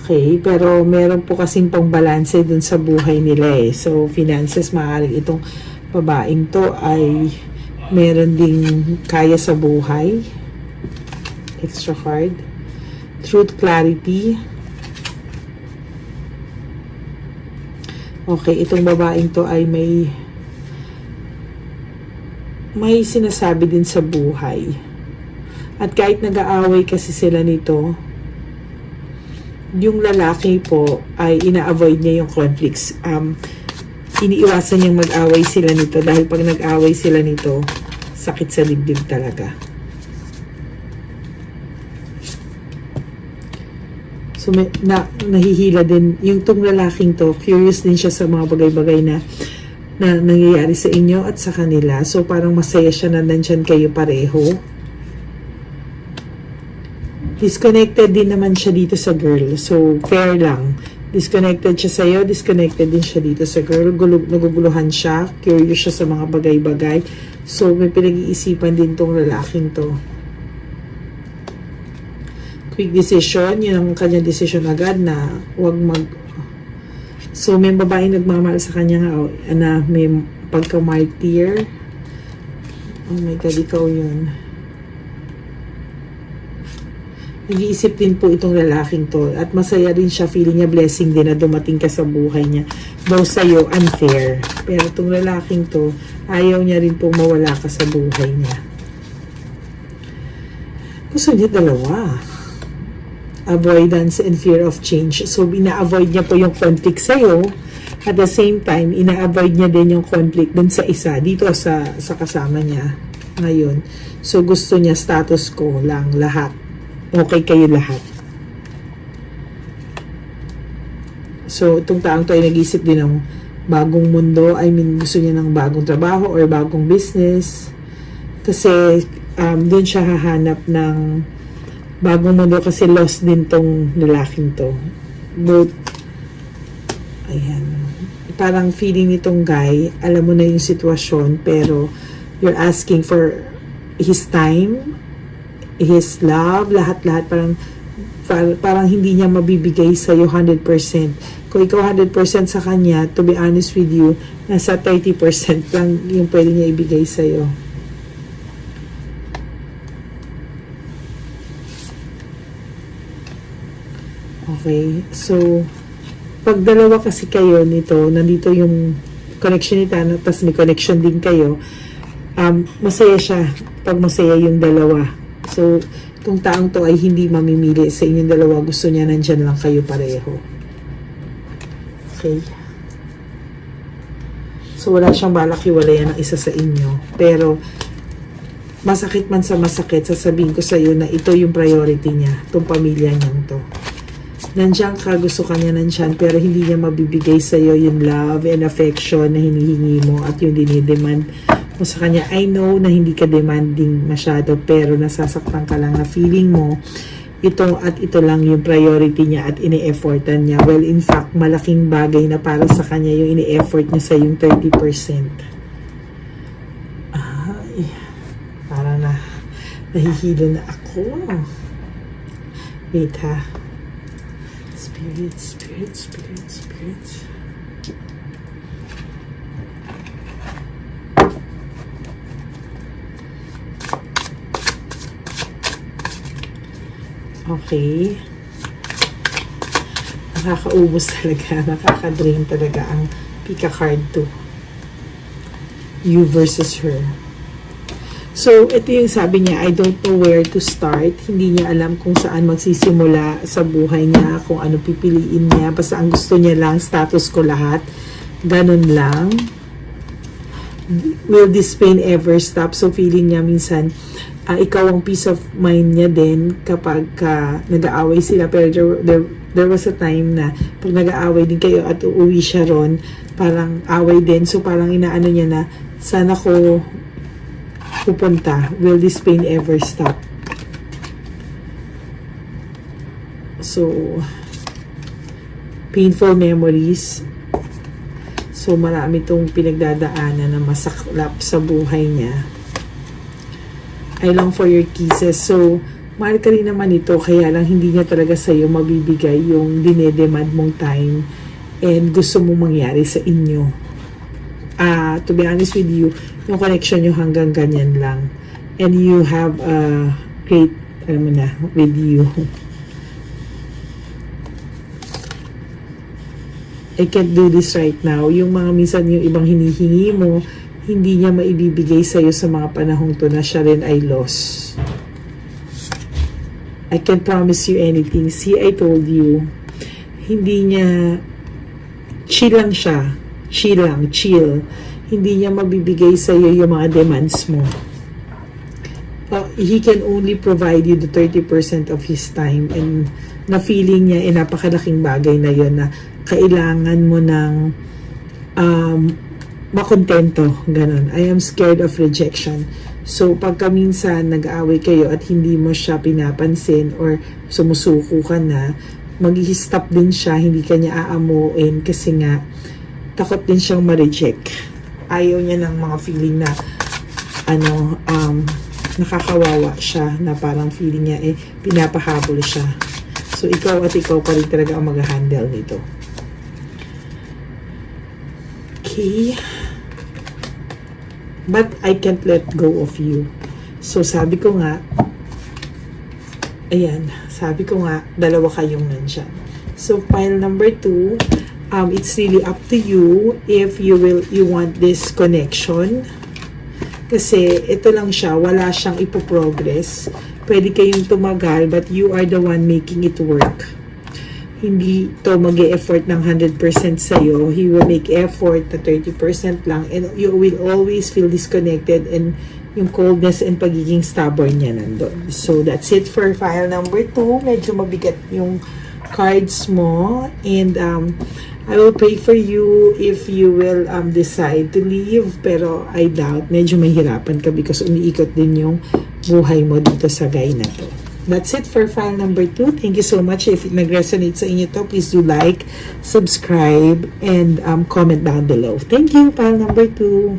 B: Okay, pero meron po kasing pang-balanse dun sa buhay nila eh. So, finances, maaaring itong babaeng to ay meron ding kaya sa buhay. Extra card. Truth, clarity. Okay, itong babaeng to ay may sinasabi din sa buhay. At kahit nag-aaway kasi sila nito, yung lalaki po ay ina-avoid niya yung conflicts. Iniiwasan niyang mag-away sila nito dahil pag nag-away sila nito, sakit sa dibdib talaga. So, nahihila din. Yung tong lalaking to, curious din siya sa mga bagay-bagay na nangyayari sa inyo at sa kanila. So, parang masaya siya na nandyan kayo pareho. Disconnected din naman siya dito sa girl. So, fair lang. Disconnected siya sa'yo, disconnected din siya dito sa girl. Naguguluhan siya, curious siya sa mga bagay-bagay. So, may pinag-iisipan din tong lalaking to. Quick decision, yun ang kanyang decision agad na wag So, may babaeng nagmamahal sa kanya nga, na may pagka-martyr. Oh my God, ikaw yun. nag-iisip din po itong lalaking to at masaya rin siya, feeling niya blessing din na dumating ka sa buhay niya. Though sa'yo, unfair. Pero itong lalaking to, ayaw niya rin pong mawala ka sa buhay niya. Gusto niya dalawa. Avoidance and fear of change. So, ina-avoid niya po yung conflict sa'yo. At the same time, ina-avoid niya din yung conflict dun sa isa, dito sa kasama niya ngayon. So, gusto niya status quo lang, lahat. Okay kayo lahat. So, itong taong to ay nag-isip din ng bagong mundo. I mean, gusto niya ng bagong trabaho or bagong business. Kasi, doon siya hahanap ng bagong mundo kasi lost din tong lalaking to. Both, ayan. Parang feeling nitong guy, alam mo na yung sitwasyon, pero you're asking for his time, his love, lahat-lahat, parang hindi niya mabibigay sa'yo 100%. Kung ikaw 100% sa kanya, to be honest with you, nasa 30% lang yung pwede niya ibigay sa'yo. Okay, so, pag dalawa kasi kayo nito, nandito yung connection ni Tana, tapos may connection din kayo, masaya siya pag masaya yung dalawa. So, kung taong to ay hindi mamimili sa inyong dalawa, gusto niya nandyan lang kayo pareho. Okay. So, wala siyang balak hiwalayan ng isa sa inyo. Pero, masakit man sa masakit, sasabihin ko sa iyo na ito yung priority niya, itong pamilya niyang to. Nandiyan ka, gusto ka niya nandyan, pero hindi niya mabibigay sa iyo yung love and affection na hinihingi mo at yung dinidemand mo sa kanya. I know na hindi ka demanding masyado, pero nasasaktan ka lang na feeling mo ito at ito lang yung priority niya at ini-effortan niya. Well, in fact, malaking bagay na para sa kanya yung ini-effort niya sa yung 30%. Ay, parang nahihilo na ako. Wait ha. Spirit, spirit, spirit, spirit. Okay. Nakakaubos talaga. Nakaka-drain talaga ang Pika card 2. You versus her. So, ito yung sabi niya, I don't know where to start. Hindi niya alam kung saan magsisimula sa buhay niya, kung ano pipiliin niya. Basta ang gusto niya lang, status ko lahat. Ganun lang. Will this pain ever stop? So, feeling niya minsan, ikaw ang peace of mind niya din kapag nag-aaway sila. Pero there was a time na pag nag-aaway din kayo at uuwi siya ron, parang away din. So, parang inaano niya na, sana ko pupunta. Will this pain ever stop? So, painful memories. So, marami itong pinagdadaanan na masaklap sa buhay niya. I long for your kisses. So, mahal ka rin naman ito, kaya lang hindi niya talaga sa'yo mabibigay yung dinedemand mong time and gusto mong mangyari sa inyo. To be honest with you, yung connection nyo hanggang ganyan lang. And you have a great, alam mo na, with you. I can't do this right now. Yung mga minsan yung ibang hinihingi mo, hindi niya maibibigay sa'yo sa mga panahong to na siya rin ay lost. I can't promise you anything. See, I told you, hindi niya, chill lang siya. Chill lang, chill. Hindi niya mabibigay sa'yo yung mga demands mo. He can only provide you the 30% of his time, and na feeling niya, napakalaking bagay na yun na kailangan mo ng makontento, ganun. I am scared of rejection. So, pagka minsan nag-aaway kayo at hindi mo siya pinapansin or sumusuko ka na, mag-i-stop din siya, hindi ka niya aamuin kasi nga, takot din siyang ma-reject. Ayaw niya ng mga feeling na, nakakawawa siya, na parang feeling niya, pinapahabol siya. So, ikaw at ikaw pa rin talaga ang mag-handle nito. Okay. But I can't let go of you. So, sabi ko nga, Ayan, sabi ko nga, dalawa kayong nandyan. So, file number 2, it's really up to you if you want this connection. Kasi, ito lang siya, wala siyang ipoprogress. Pwede kayong tumagal, but you are the one making it work. Hindi to mag-e-effort ng 100% sa'yo. He will make effort na 30% lang, and you will always feel disconnected, and yung coldness and pagiging stubborn niya nandun. So, that's it for file number 2. Medyo mabigat yung cards mo, and I will pray for you if you will decide to leave, pero I doubt, medyo mahirapan ka because umiikot din yung buhay mo dito sa guy na to. That's it for file number 2. Thank you so much. If it nag-resonate sa inyo to, please do like, subscribe, and comment down below. Thank you, file number 2.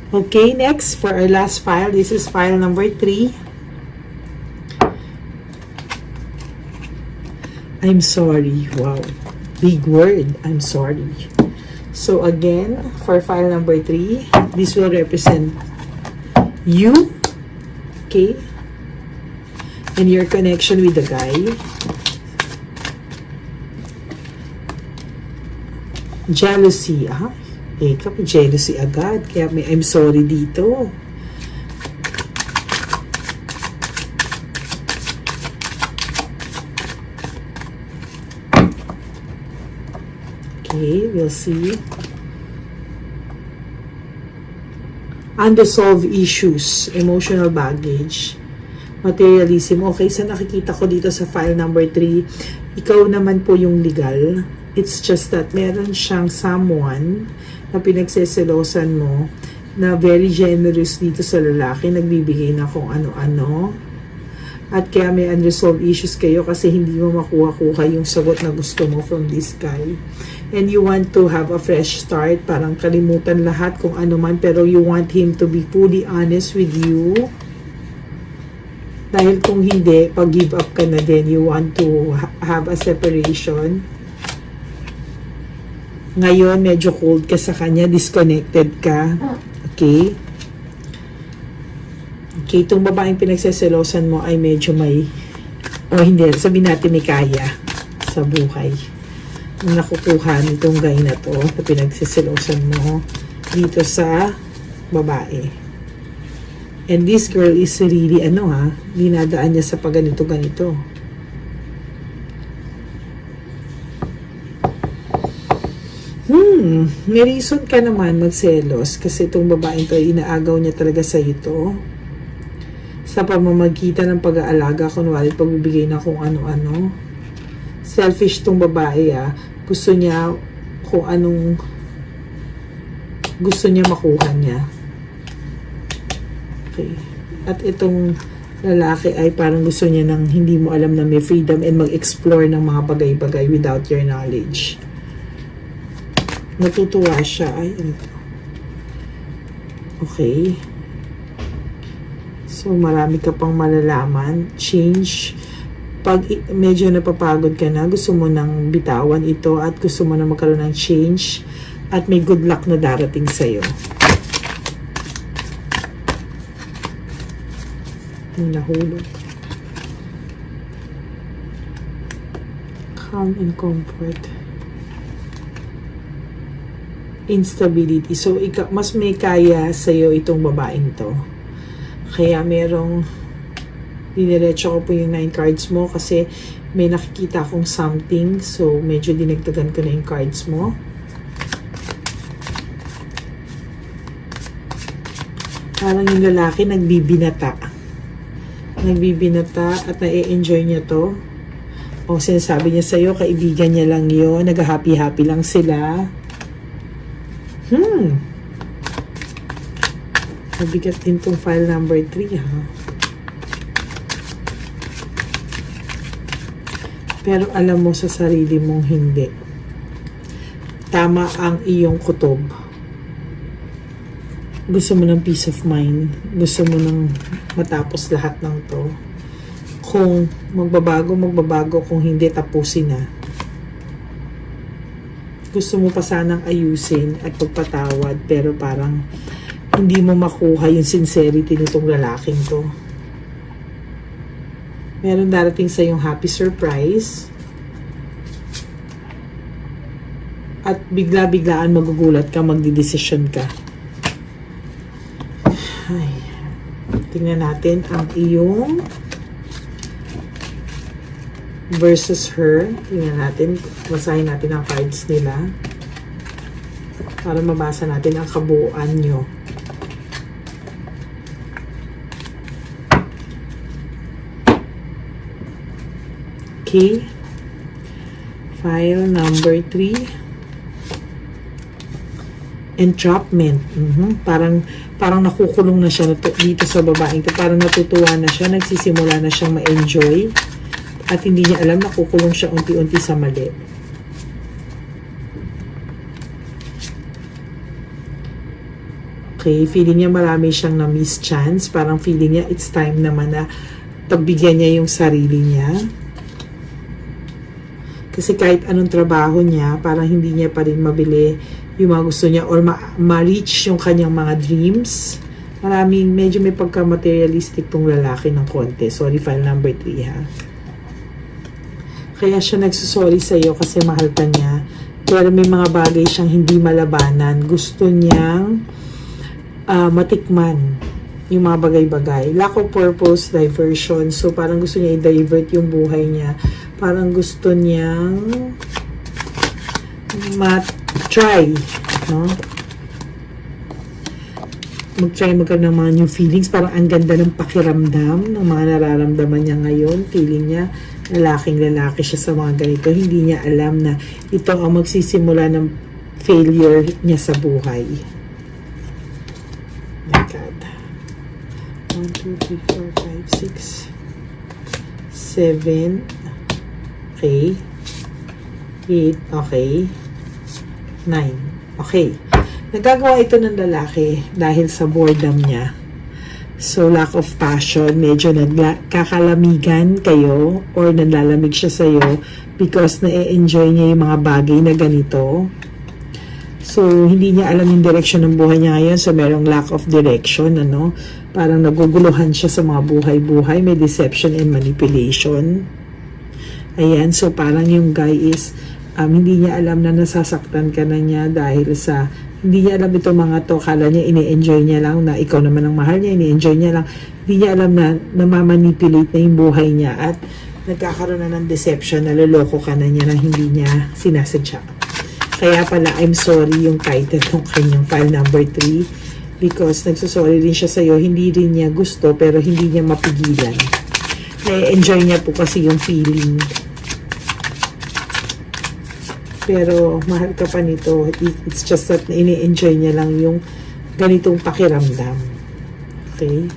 B: Okay, next for our last file. This is file number 3. I'm sorry. Wow. Big word. I'm sorry. So again, for file number 3, this will represent you. Okay. And your connection with the guy. Jealousy. May jealousy agad. Kaya may I'm sorry dito. Okay, we'll see. Unresolved issues, emotional baggage, materialism. Okay, sa nakikita ko dito sa file number 3, ikaw naman po yung legal. It's just that meron siyang someone na pinagseselosan mo na very generous dito sa lalaki, nagbibigay na kung ano-ano. At kaya may unresolved issues kayo kasi hindi mo makuha-kuha yung sagot na gusto mo from this guy. And you want to have a fresh start, parang kalimutan lahat kung ano man, pero you want him to be fully honest with you. Dahil kung hindi, pag-give up ka na din, you want to have a separation. Ngayon, medyo cold ka sa kanya, disconnected ka. Okay? Okay, itong babaeng pinagseselosan mo ay medyo may, o hindi, sabihin natin may kaya sa buhay. Ang nakukuha nitong guy na to, na pinagseselosan mo dito sa babae. And this girl is really, dinadaan niya sa pagganito-ganito. May reason ka naman magselos kasi itong babaeng to, inaagaw niya talaga sa ito. Sa pamamagitan ng pag-aalaga, kunwari pagbibigay na kung ano-ano. Selfish tong babae, gusto niya kung anong gusto niya makuha niya. Okay. At itong lalaki ay parang gusto niya nang hindi mo alam na may freedom and mag-explore ng mga bagay-bagay without your knowledge. Natutuwa siya. Ay, okay. So, marami ka pang malalaman. Change. Pag medyo napapagod ka na, gusto mo nang bitawan ito at gusto mo na magkaroon ng change at may good luck na darating sa'yo. Nahulog. Calm and comfort. Instability. So, mas may kaya sa'yo itong babaeng to. Kaya merong diniretso ko po yung 9 cards mo kasi may nakikita akong something. So, medyo dinagdagan ko na yung cards mo. Parang yung lalaki nagbibinata. Nagbibinata at na-enjoy niya to. O sinasabi niya sa'yo, kaibigan niya lang yun. Nag-happy-happy lang sila. Mabigat din tong file number 3, Pero alam mo sa sarili mong hindi. Tama ang iyong kutob. Gusto mo ng peace of mind. Gusto mo ng matapos lahat ng to. Kung magbabago. Kung hindi, tapusin na. Gusto mo pa sanang ayusin at pagpatawad, pero parang hindi mo makuha yung sincerity nitong lalaking to. Meron darating sa yung happy surprise. At bigla-biglaan magugulat ka, magdidesisyon ka. Ay, tingnan natin ang iyong versus her. Tingnan natin, basahin natin ang cards nila para mabasa natin ang kabuuan nyo. Okay. File number 3. Entrapment. Parang nakukulong na siya dito sa babaeng to. Parang natutuwa na siya, nagsisimula na siyang ma-enjoy. At hindi niya alam, nakukulong siya unti-unti sa mali. Okay, feeling niya marami siyang na-miss chance. Parang feeling niya it's time naman na pagbigyan niya yung sarili niya. Kasi kahit anong trabaho niya, parang hindi niya pa rin mabili yung mga gusto niya or ma-reach yung kanyang mga dreams. Medyo may pagka-materialistic tong lalaki ng konti. Sorry, file number 3 ha. Kaya siya nagsusorry sa'yo kasi mahal ka niya. Pero may mga bagay siyang hindi malabanan. Gusto niyang matikman yung mga bagay-bagay. Lack of purpose, diversion. So, parang gusto niya i-divert yung buhay niya. Parang gusto niyang try, no? Mag-try magkaroon ng mga new feelings. Parang ang ganda ng pakiramdam ng mga nararamdaman niya ngayon. Feeling niya, lalaking-lalaki siya sa mga ganito. Hindi niya alam na ito ang magsisimula ng failure niya sa buhay. Oh my God. 1, 2, 3, 4, 5, 6, 7. Okay. 8. Okay. 9. Okay. Nagagawa ito ng lalaki dahil sa boredom niya. So, lack of passion, medyo nagkakalamigan kayo or nalalamig siya sa'yo because na-enjoy niya yung mga bagay na ganito. So, hindi niya alam yung direction ng buhay niya ngayon. So, merong lack of direction, ano? Parang naguguluhan siya sa mga buhay-buhay. May deception and manipulation. Ayan. So, parang yung guy is hindi niya alam na nasasaktan ka na niya dahil sa hindi niya alam itong mga to. Kala niya ini-enjoy niya lang na ikaw naman ang mahal niya, ini-enjoy niya lang. Hindi niya alam na namamanipulate na yung buhay niya at nagkakaroon na ng deception, naloloko ka na niya na hindi niya sinasadya. Kaya pala, I'm sorry yung title ng kanyang file number 3 because nagsusorry rin siya sa'yo, hindi rin niya gusto pero hindi niya mapigilan. Na-enjoy niya po kasi yung feeling. Pero mahal ka pa nito. It's just that ini-enjoy niya lang yung ganitong pakiramdam. Okay?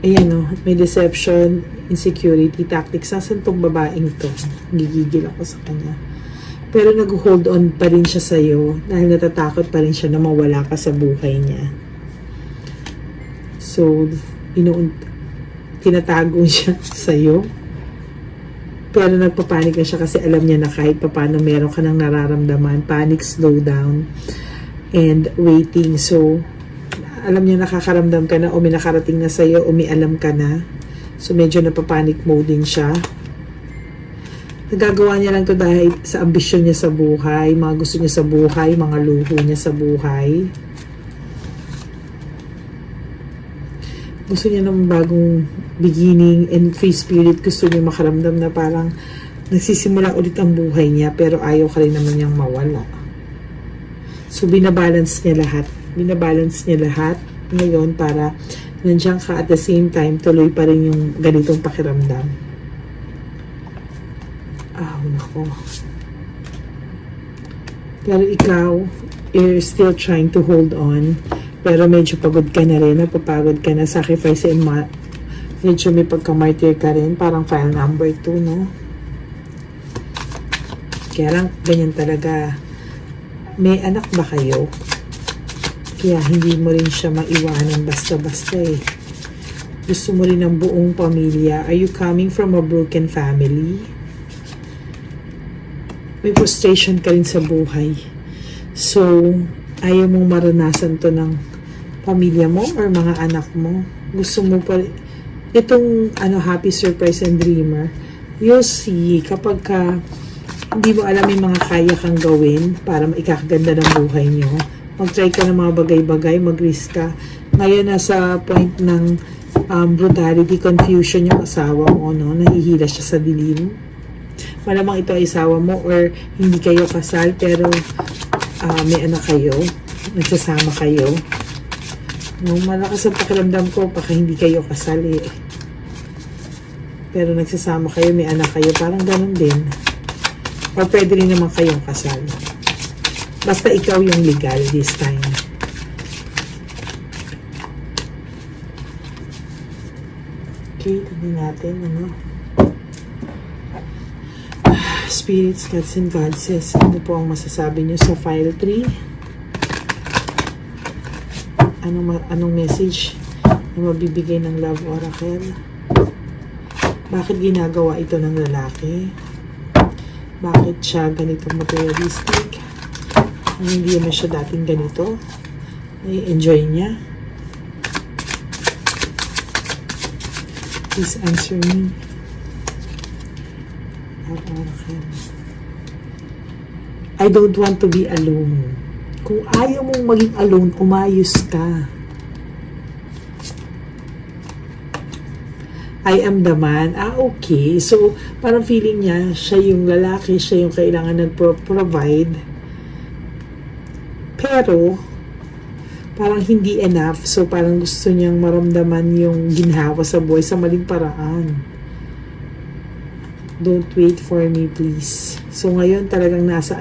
B: Ayan o, may deception, insecurity, tactics. Nasaan tong babaeng to? Gigigil ako sa kanya. Pero nag-hold on pa rin siya sa'yo dahil natatakot pa rin siya na mawala ka sa buhay niya. So, tinatago siya sa'yo. Pero nagpapanik na siya kasi alam niya na kahit paano meron ka nang nararamdaman. Panic, slow down, and waiting. So, alam niya nakakaramdam ka na o may nakarating na sa'yo o may alam ka na. So, medyo napapanic mode din siya. Nagagawa niya lang to dahil sa ambisyon niya sa buhay, mga gusto niya sa buhay, mga luho niya sa buhay. Gusto niya ng bagong beginning and free spirit. Gusto niya makaramdam na parang nagsisimula ulit ang buhay niya pero ayaw ka rin naman niyang mawala. So, binabalance niya lahat. Binabalance niya lahat ngayon para nandiyan ka at the same time tuloy pa rin yung ganitong pakiramdam. Nako. Pero ikaw, you're still trying to hold on. Pero medyo pagod ka na rin. Napapagod ka na. Sacrifice and medyo may pagka-martyr ka rin. Parang file number 2, no? Kaya lang, ganyan talaga. May anak ba kayo? Kaya hindi mo rin siya maiwanan basta-basta eh. Gusto mo rin ng buong pamilya. Are you coming from a broken family? May frustration ka rin sa buhay. So, ayaw mong maranasan to ng pamilya mo or mga anak mo. Gusto mo pa itong happy surprise and dreamer. You'll see kapag hindi mo alam yung mga kaya kang gawin para maikakaganda ng buhay nyo. Mag-try ka ng mga bagay-bagay, mag-risk ka. Ngayon nasa point ng brutality, confusion yung asawa mo, no? Nahihila siya sa dilim. Malamang ito ay asawa mo or hindi kayo kasal pero may anak kayo, nagsasama kayo. No, malakas ang pakiramdam ko baka hindi kayo kasal pero nagsasama kayo, may anak kayo, parang ganun din. O pwede rin naman kayong kasal. Basta ikaw yung legal this time. Okay, tignan natin, Spirits, gods, and goddesses. Ano po ang masasabi nyo sa file 3? Anong message na mabibigay ng Love Oracle? Bakit ginagawa ito ng lalaki? Bakit siya ganito materialistic? Hindi naman siya dating ganito. Enjoy niya. Please answer me. I don't want to be alone. Kung ayaw mong maging alone, umayos ka. I am the man. Okay. So, parang feeling niya, siya yung lalaki, siya yung kailangan nag-provide. Pero, parang hindi enough. So, parang gusto niyang maramdaman yung ginhawa sa buhay sa maling paraan. Don't wait for me, please. So, ngayon talagang nasa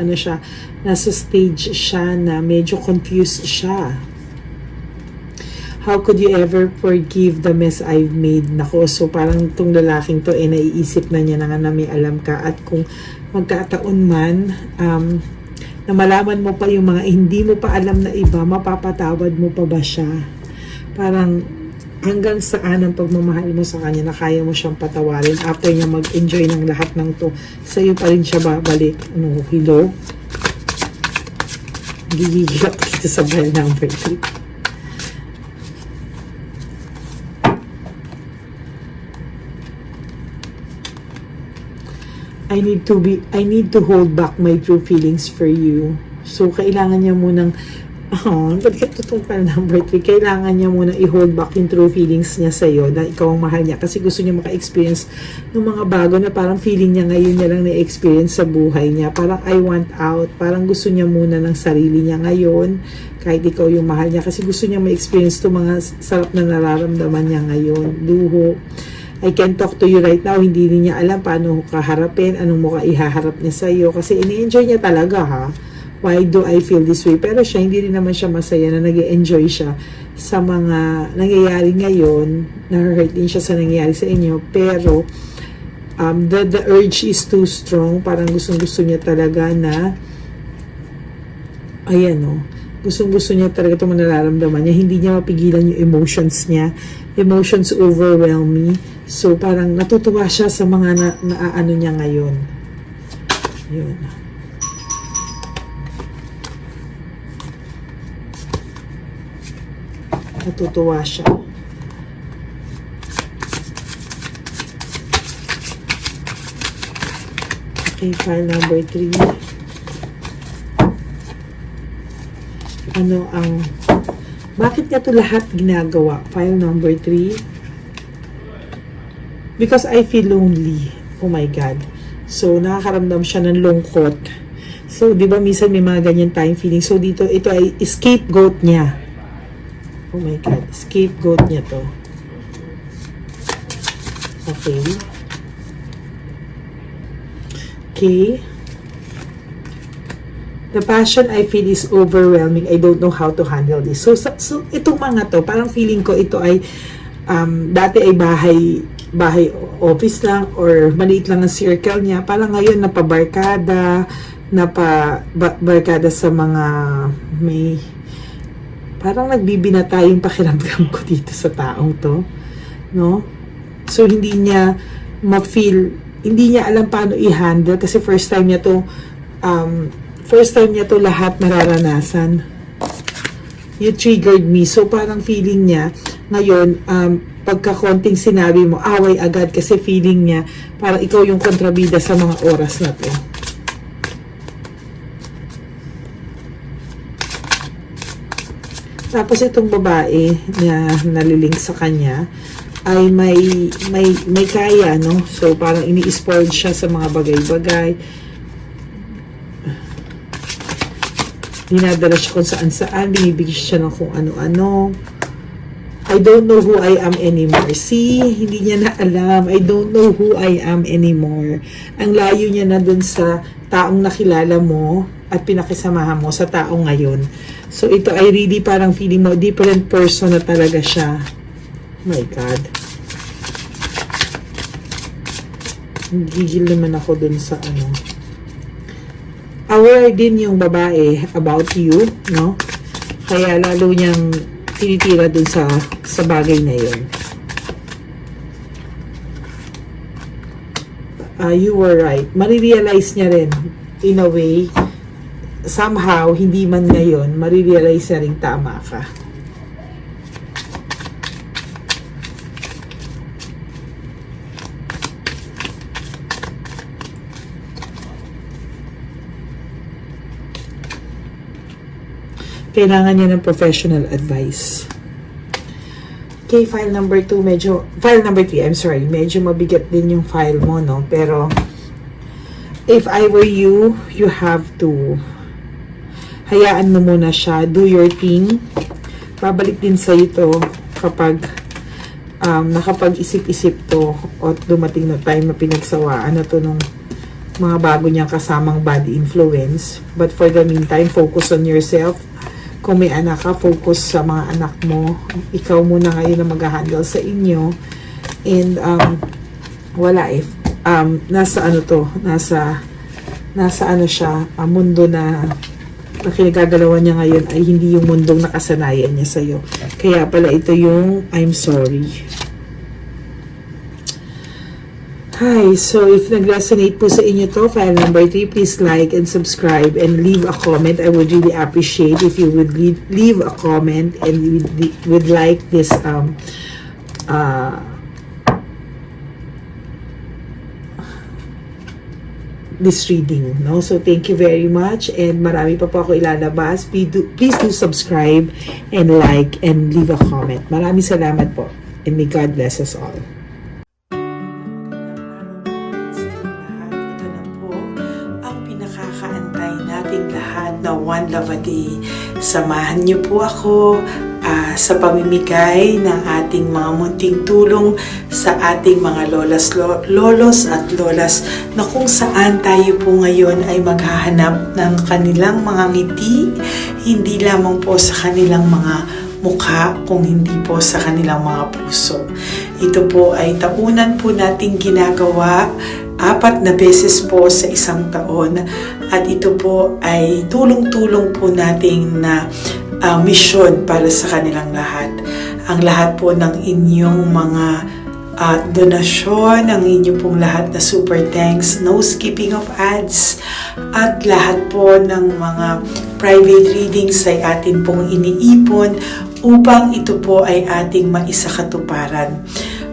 B: stage siya na medyo confused siya. How could you ever forgive the mess I've made? Nako, so parang itong lalaking to, naiisip na niya na nga na may alam ka. At kung magkataon man, na malaman mo pa yung mga hindi mo pa alam na iba, mapapatawad mo pa ba siya? Parang hanggang saan ang pagmamahal mo sa kanya na kaya mo siyang patawarin after niya mag-enjoy ng lahat ng to, sa'yo pa rin siya babalik. Hello? Gigigil ako dito sa file number 3. I need to hold back my true feelings for you. So, kailangan niya munang, itong number 3, kailangan niya munang i-hold back yung true feelings niya sa'yo na ikaw ang mahal niya kasi gusto niya maka-experience ng mga bago na parang feeling niya ngayon niya lang na-experience sa buhay niya. Parang I want out. Parang gusto niya muna ng sarili niya ngayon kahit ikaw yung mahal niya kasi gusto niya ma-experience itong mga sarap na nararamdaman niya ngayon. Luho. I can't talk to you right now. Hindi rin niya alam paano ka harapin, anong mukha ihaharap niya sa'yo. Kasi ini-enjoy niya talaga, ha? Why do I feel this way? Pero siya, hindi rin naman siya masaya na nag-enjoy siya sa mga nangyayari ngayon. Na-hurt din siya sa nangyayari sa inyo. Pero, the urge is too strong. Parang gustong-gusto niya talaga na, gustong-gusto niya talaga itong nararamdaman niya. Hindi niya mapigilan yung emotions niya. Emotions overwhelm me. So, parang natutuwa siya sa mga naaano niya ngayon. Yun. Natutuwa siya. Okay, file number 3. Bakit niya ito lahat ginagawa? File number 3. Because I feel lonely. Oh my God. So, nakakaramdam siya ng lungkot. So, di ba minsan may mga ganyan tayong feeling. So, dito, ito ay scapegoat niya. Oh my God. Scapegoat niya to. Okay. Okay. The passion I feel is overwhelming. I don't know how to handle this. So itong mga to, parang feeling ko ito ay dati ay bahay office lang or maliit lang ang circle niya. Parang ngayon napabarkada sa mga may parang nagbibinata yung pakiramdam ko dito sa taong to, no? So hindi niya ma-feel, hindi niya alam paano i-handle kasi first time niya to lahat nararanasan. you triggered me. So parang feeling niya ngayon, pagka konting sinabi mo, away agad kasi feeling niya parang ikaw yung kontrabida sa mga oras na to. Tapos itong babae na nalilink sa kanya ay may kaya, no? So parang ini-spoiled siya sa mga bagay-bagay. Dinadala siya kung saan-saan, binibigyan siya ng kung ano-ano. I don't know who I am anymore. See, hindi niya na alam. I don't know who I am anymore. Ang layo niya na dun sa taong nakilala mo at pinakisamahan mo sa taong ngayon. So, ito ay really parang feeling mo, different person na talaga siya. Oh my God. Gigil naman ako dun sa ano. Aware din yung babae about you, no? Kaya lalo niyang tinitira dun sa bagay na yun. You were right. Marirealize niya rin, in a way, somehow, hindi man ngayon, marirealize na rin tama ka. Kailangan niya ng professional advice. Okay, file number 3, medyo mabigat din yung file mo, no? Pero, if I were you, you have to hayaan mo muna siya, do your thing. Babalik din sa ito kapag nakapag-isip-isip to o dumating na time na pinagsawaan na to nung mga bago niyang kasamang bad influence. But for the meantime, focus on yourself. Kung may anak ka, focus sa mga anak mo. Ikaw muna ngayon na mag-handle sa inyo. And wala nasa ano to, nasa ano siya, mundo na kinagagalawan niya ngayon ay hindi yung mundong nakasanayan niya sa'yo. Kaya pala ito yung I'm sorry. Hi, so if nag-resonate po sa inyo to, file number 3, please like and subscribe and leave a comment. I would really appreciate if you would leave a comment and would like this this reading, no? So thank you very much, and marami pa po ako ilalabas. Please do subscribe and like and leave a comment. Maraming salamat po, and may God bless us all.
A: Na One Love a Day. Samahan niyo po ako sa pamimigay ng ating mga munting tulong sa ating mga lolos at lolas na kung saan tayo po ngayon ay maghahanap ng kanilang mga ngiti, hindi lamang po sa kanilang mga mukha, kung hindi po sa kanilang mga puso. Ito po ay taunan po nating ginagawa 4 na beses po sa isang taon, at ito po ay tulong-tulong po nating na misyon para sa kanilang lahat. Ang lahat po ng inyong mga donasyon, ang inyong pong lahat na super thanks, no skipping of ads, at lahat po ng mga private readings ay atin pong iniipon upang ito po ay ating maisakatuparan.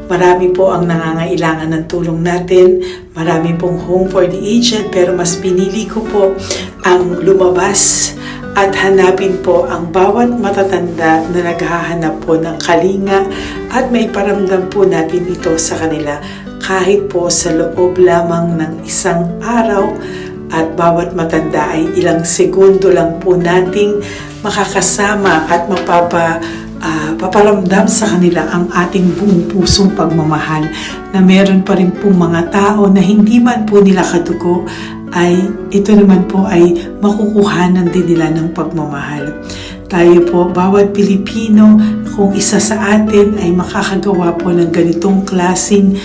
A: Marami po ang nangangailangan ng tulong natin. Marami pong home for the aged, pero mas pinili ko po ang lumabas at hanapin po ang bawat matatanda na naghahanap po ng kalinga at may paramdam po natin ito sa kanila kahit po sa loob lamang ng isang araw, at bawat matanda ay ilang segundo lang po nating makakasama at paparamdam sa kanila ang ating buong pusong pagmamahal, na meron pa rin po mga tao na hindi man po nila kadugo, ay ito naman po ay makukuhanan din nila ng pagmamahal. Tayo po, bawat Pilipino, kung isa sa atin ay makakagawa po ng ganitong klaseng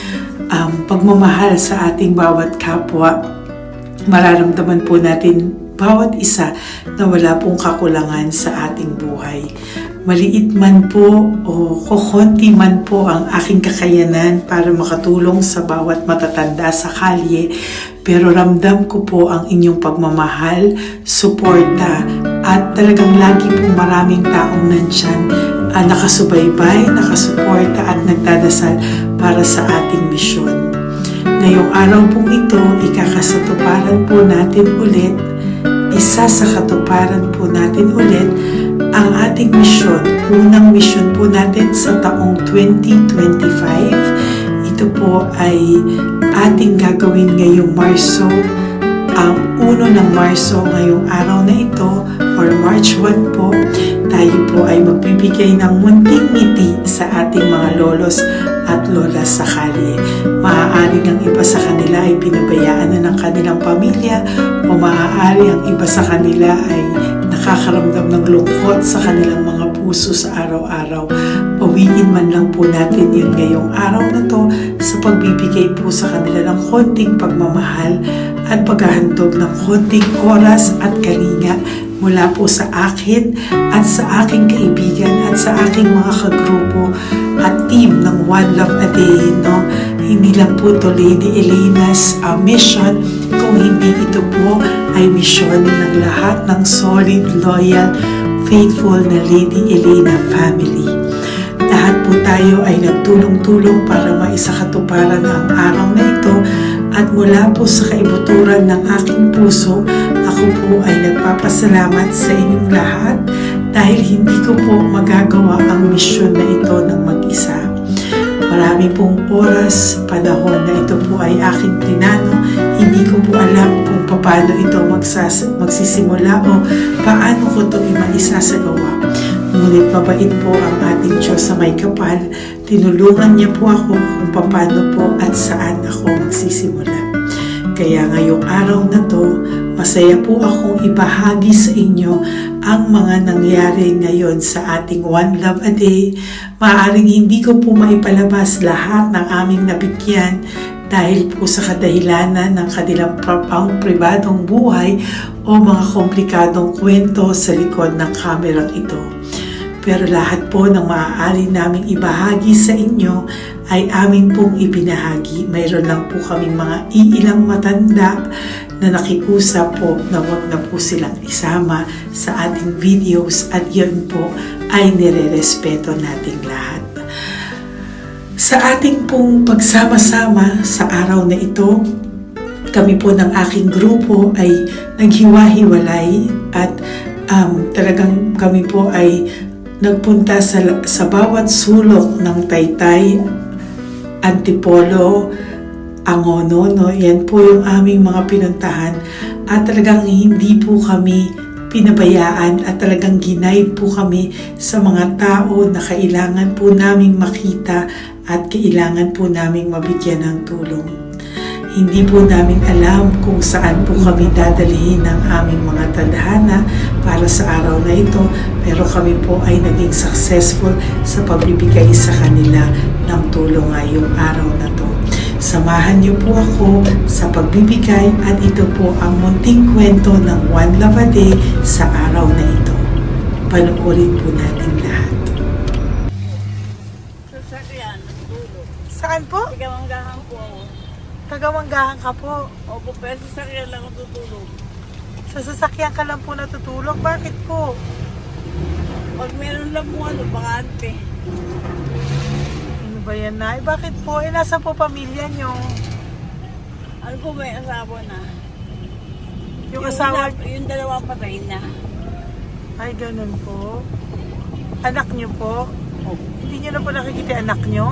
A: pagmamahal sa ating bawat kapwa, mararamdaman po natin bawat isa na wala pong kakulangan sa ating buhay. Maliit man po o kukunti man po ang aking kakayanan para makatulong sa bawat matatanda sa kalye, pero ramdam ko po ang inyong pagmamahal, suporta
B: at talagang lagi po maraming taong nandyan nakasubaybay, nakasuporta at nagdadasal para sa ating misyon. Ngayong araw pong ito, ikakasatuparan po natin ulit, isa sa katuparan po natin ulit ang ating misyon. Unang misyon po natin sa taong 2025. Ito po ay ating gagawin ngayong Marso, ang 1 ng Marso ngayong araw na ito, or March 1 po. Tayo po ay magbibigay ng munting ngiti sa ating mga lolos at lolas sa kalye. Maaaring ang iba sa kanila ay pinabayaan na ng kanilang pamilya, o maaari ang iba sa kanila ay nakakaramdam ng lungkot sa kanilang mga puso sa araw-araw. Pawiin man lang po natin yun ngayong araw na to sa pagbibigay po sa kanila ng konting pagmamahal at paghahandog ng konting oras at kalinga mula po sa akin at sa aking kaibigan at sa aking mga kagrupo at team ng One Love a Day. No? Hindi lang po to Lady Elena's mission, kung hindi ito po ay mission ng lahat ng solid, loyal, faithful na Lady Elena family. Lahat po tayo ay nagtulong-tulong para maisakatuparan ang araw na ito, at mula po sa kaibuturan ng aking puso, ako po ay nagpapasalamat sa inyong lahat dahil hindi ko po magagawa ang misyon na ito ng mag-isa. Marami pong oras, panahon na ito po ay aking plinano. Hindi ko po alam kung paano ito magsisimula o paano ko ito maisasagawa. Ngunit mabait po ang ating Diyos sa may kapal. Tinulungan niya po ako kung paano po at saan ako magsisimula. Kaya ngayong araw na to, masaya po akong ibahagi sa inyo ang mga nangyari ngayon sa ating One Love a Day. Maaaring hindi ko po maipalabas lahat ng aming nabigyan dahil po sa kadahilanan ng kanilang pribadong buhay o mga komplikadong kwento sa likod ng kamerang ito. Pero lahat po ng maaari naming ibahagi sa inyo ay amin pong ibinahagi. Mayroon lang po kaming mga iilang matanda na nakiusap po na wag na po silang isama sa ating videos, at yun po ay nire-respeto nating lahat. Sa ating pong pagsama-sama sa araw na ito, kami po ng aking grupo ay naghiwa-hiwalay at talagang kami po ay nagpunta sa bawat sulok ng Taytay, Antipolo, Angono, no? Yan po yung aming mga pinuntahan, at talagang hindi po kami pinabayaan at talagang ginaid po kami sa mga tao na kailangan po naming makita at kailangan po naming mabigyan ng tulong. Hindi po namin alam kung saan po kami dadalhin ng aming mga tadhana para sa araw na ito, pero kami po ay naging successful sa pagbibigay sa kanila ng tulong ngayong araw na to. Samahan niyo po ako sa pagbibigay, at ito po ang munting kwento ng One Love a Day sa araw na ito. Panoorin po natin lahat.
C: Sasakyan, natutulog.
A: Saan po?
C: Tigamanggahan po ako.
A: Tagamanggahan ka po.
C: Opo, pero sasakyan lang ako tutulog.
A: Sa sasakyan ka lang po natutulog? Bakit po?
C: Pag meron lang po bakante.
A: Ano ba yan, Nay? Bakit po? Nasa po pamilya nyo?
C: Ano po, may asawa na.
A: Yung asawa...
C: Yung dalawa patay na.
A: Ay, ganun po. Anak nyo po?
C: Opo.
A: Hindi nyo na po nakikita yung anak nyo?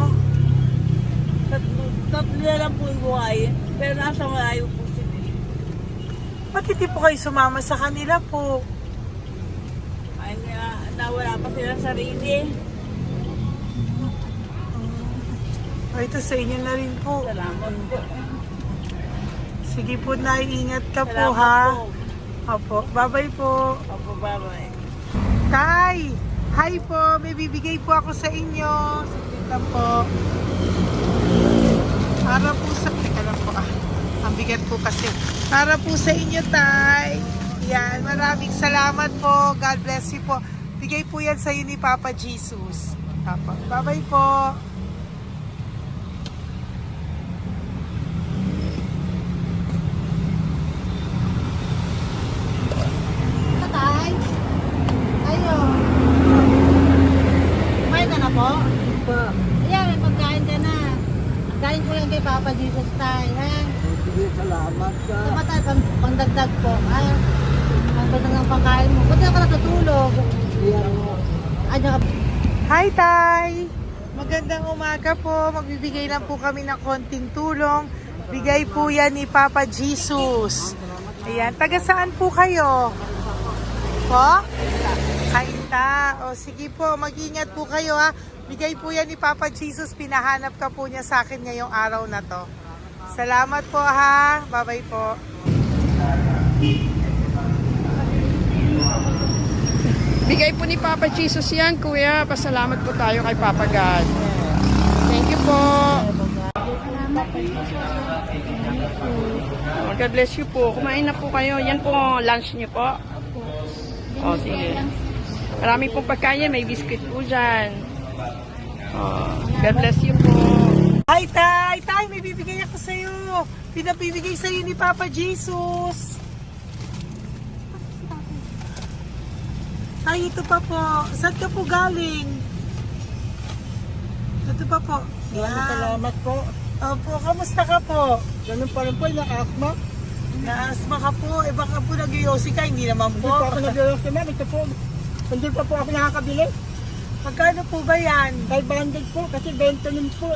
C: Tatlo na lang po yung buhay. Pero nasa malayo po sila.
A: Ba't hindi po kayo sumama sa kanila po?
C: Ay, nawala pa sila sa sarili.
A: Ay, ito sa inyo na rin po.
C: Salamat po.
A: Sige po, Nay. Ingat ka po,
C: Salamat
A: ha?
C: po.
A: Opo. Bye-bye po.
C: Opo, bye-bye.
A: Tay! Hi po! May bibigay po ako sa inyo. Saglit lang po. Para po sa... Teka lang po, ang bigat po kasi. Para po sa inyo, Tay. Yan. Maraming salamat po. God bless you po. Bigay po yan sa iyo ni Papa Jesus. Papa. Bye-bye po.
D: Tay, Salamat ka.
E: Diba tayo, pangdagdag po. Ay, ang ganda ng pagkain mo. Ba't ka natutulog? Ay,
A: Hi, Tay! Magandang umaga po. Magbibigay lang po kami ng konting tulong. Bigay po yan ni Papa Jesus. Ayan. Taga saan po kayo? Po? Kainta. O sige po, mag-ingat po kayo ha. Bigay po yan ni Papa Jesus. Pinahanap ka po niya sa akin ngayong araw na to. Salamat po ha. Bye-bye po.
F: Bigay po ni Papa Jesus yan, Kuya. Pasalamat po tayo kay Papa God. Thank you po. Oh, God bless you po. Kumain na po kayo. Yan po lunch niyo po. Oh, sige. Marami pong pagkain. May biscuit po dyan. Oh, God bless you po.
A: Hi, Tay! Tay, may bibigay ako sa'yo. Pinabibigay sa'yo ni Papa Jesus. Tay, ito pa po. Saan ka po galing? Ito pa po.
D: Salamat po.
A: Opo, kamusta ka po?
D: Ganun pa rin po, na-asma.
A: Naasma ka po. Eh baka po nag-yosi ka. Hindi naman
D: Hindi
A: po.
D: po ako nag-ios naman. Ito po. Hindi pa po ako nakakabili.
A: Magkano po ba yan?
D: 500 po kasi 20 nun po.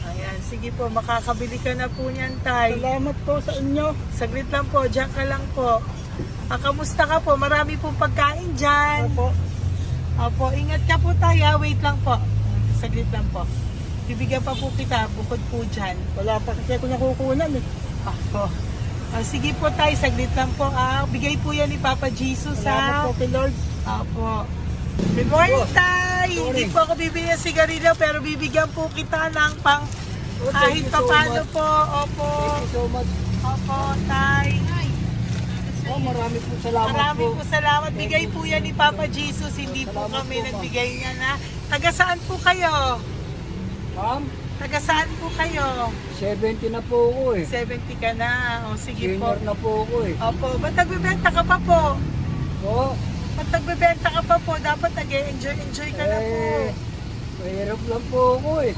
A: Ayan, sige po. Makakabili ka na po niyan, Tay.
D: Salamat po sa inyo.
A: Saglit lang po. Diyan ka lang po. Kamusta ka po? Marami pong pagkain dyan.
D: Opo.
A: Opo, ingat ka po tayo. Wait lang po. Saglit lang po. Bibigyan pa po kita bukod po dyan.
D: Wala pa kasi ako nakukunan eh.
A: Ako. Sige po tayo, saglit lang po. Bigay po yan ni Papa Jesus
D: Salamat po kay Lord.
A: Opo. Good morning, Tay! Hindi po ako bibigyan ng sigarilyo pero bibigyan po kita ng pang kahit
D: Thank you so
A: papano
D: much.
A: po. Opo.
D: Thank you so much.
A: Opo, Tay.
D: Oh, marami po salamat
A: Marami
D: po.
A: po salamat. Bigay po yan ni Papa Jesus. Hindi po
D: Salamat
A: kami
D: po, ma'am.
A: nagbigay niya na. Taga saan po kayo?
D: Ma'am,
A: Taga saan po kayo?
D: 70 na po ako eh.
A: 70 ka na. O sige po.
D: Junior na po ako eh.
A: Opo. Ba't nagbibenta ka pa po?
D: Oo.
A: Ba't nagbibenta ka pa po? Dapat nag-enjoy ka na po.
D: Mahirap lang po ako eh.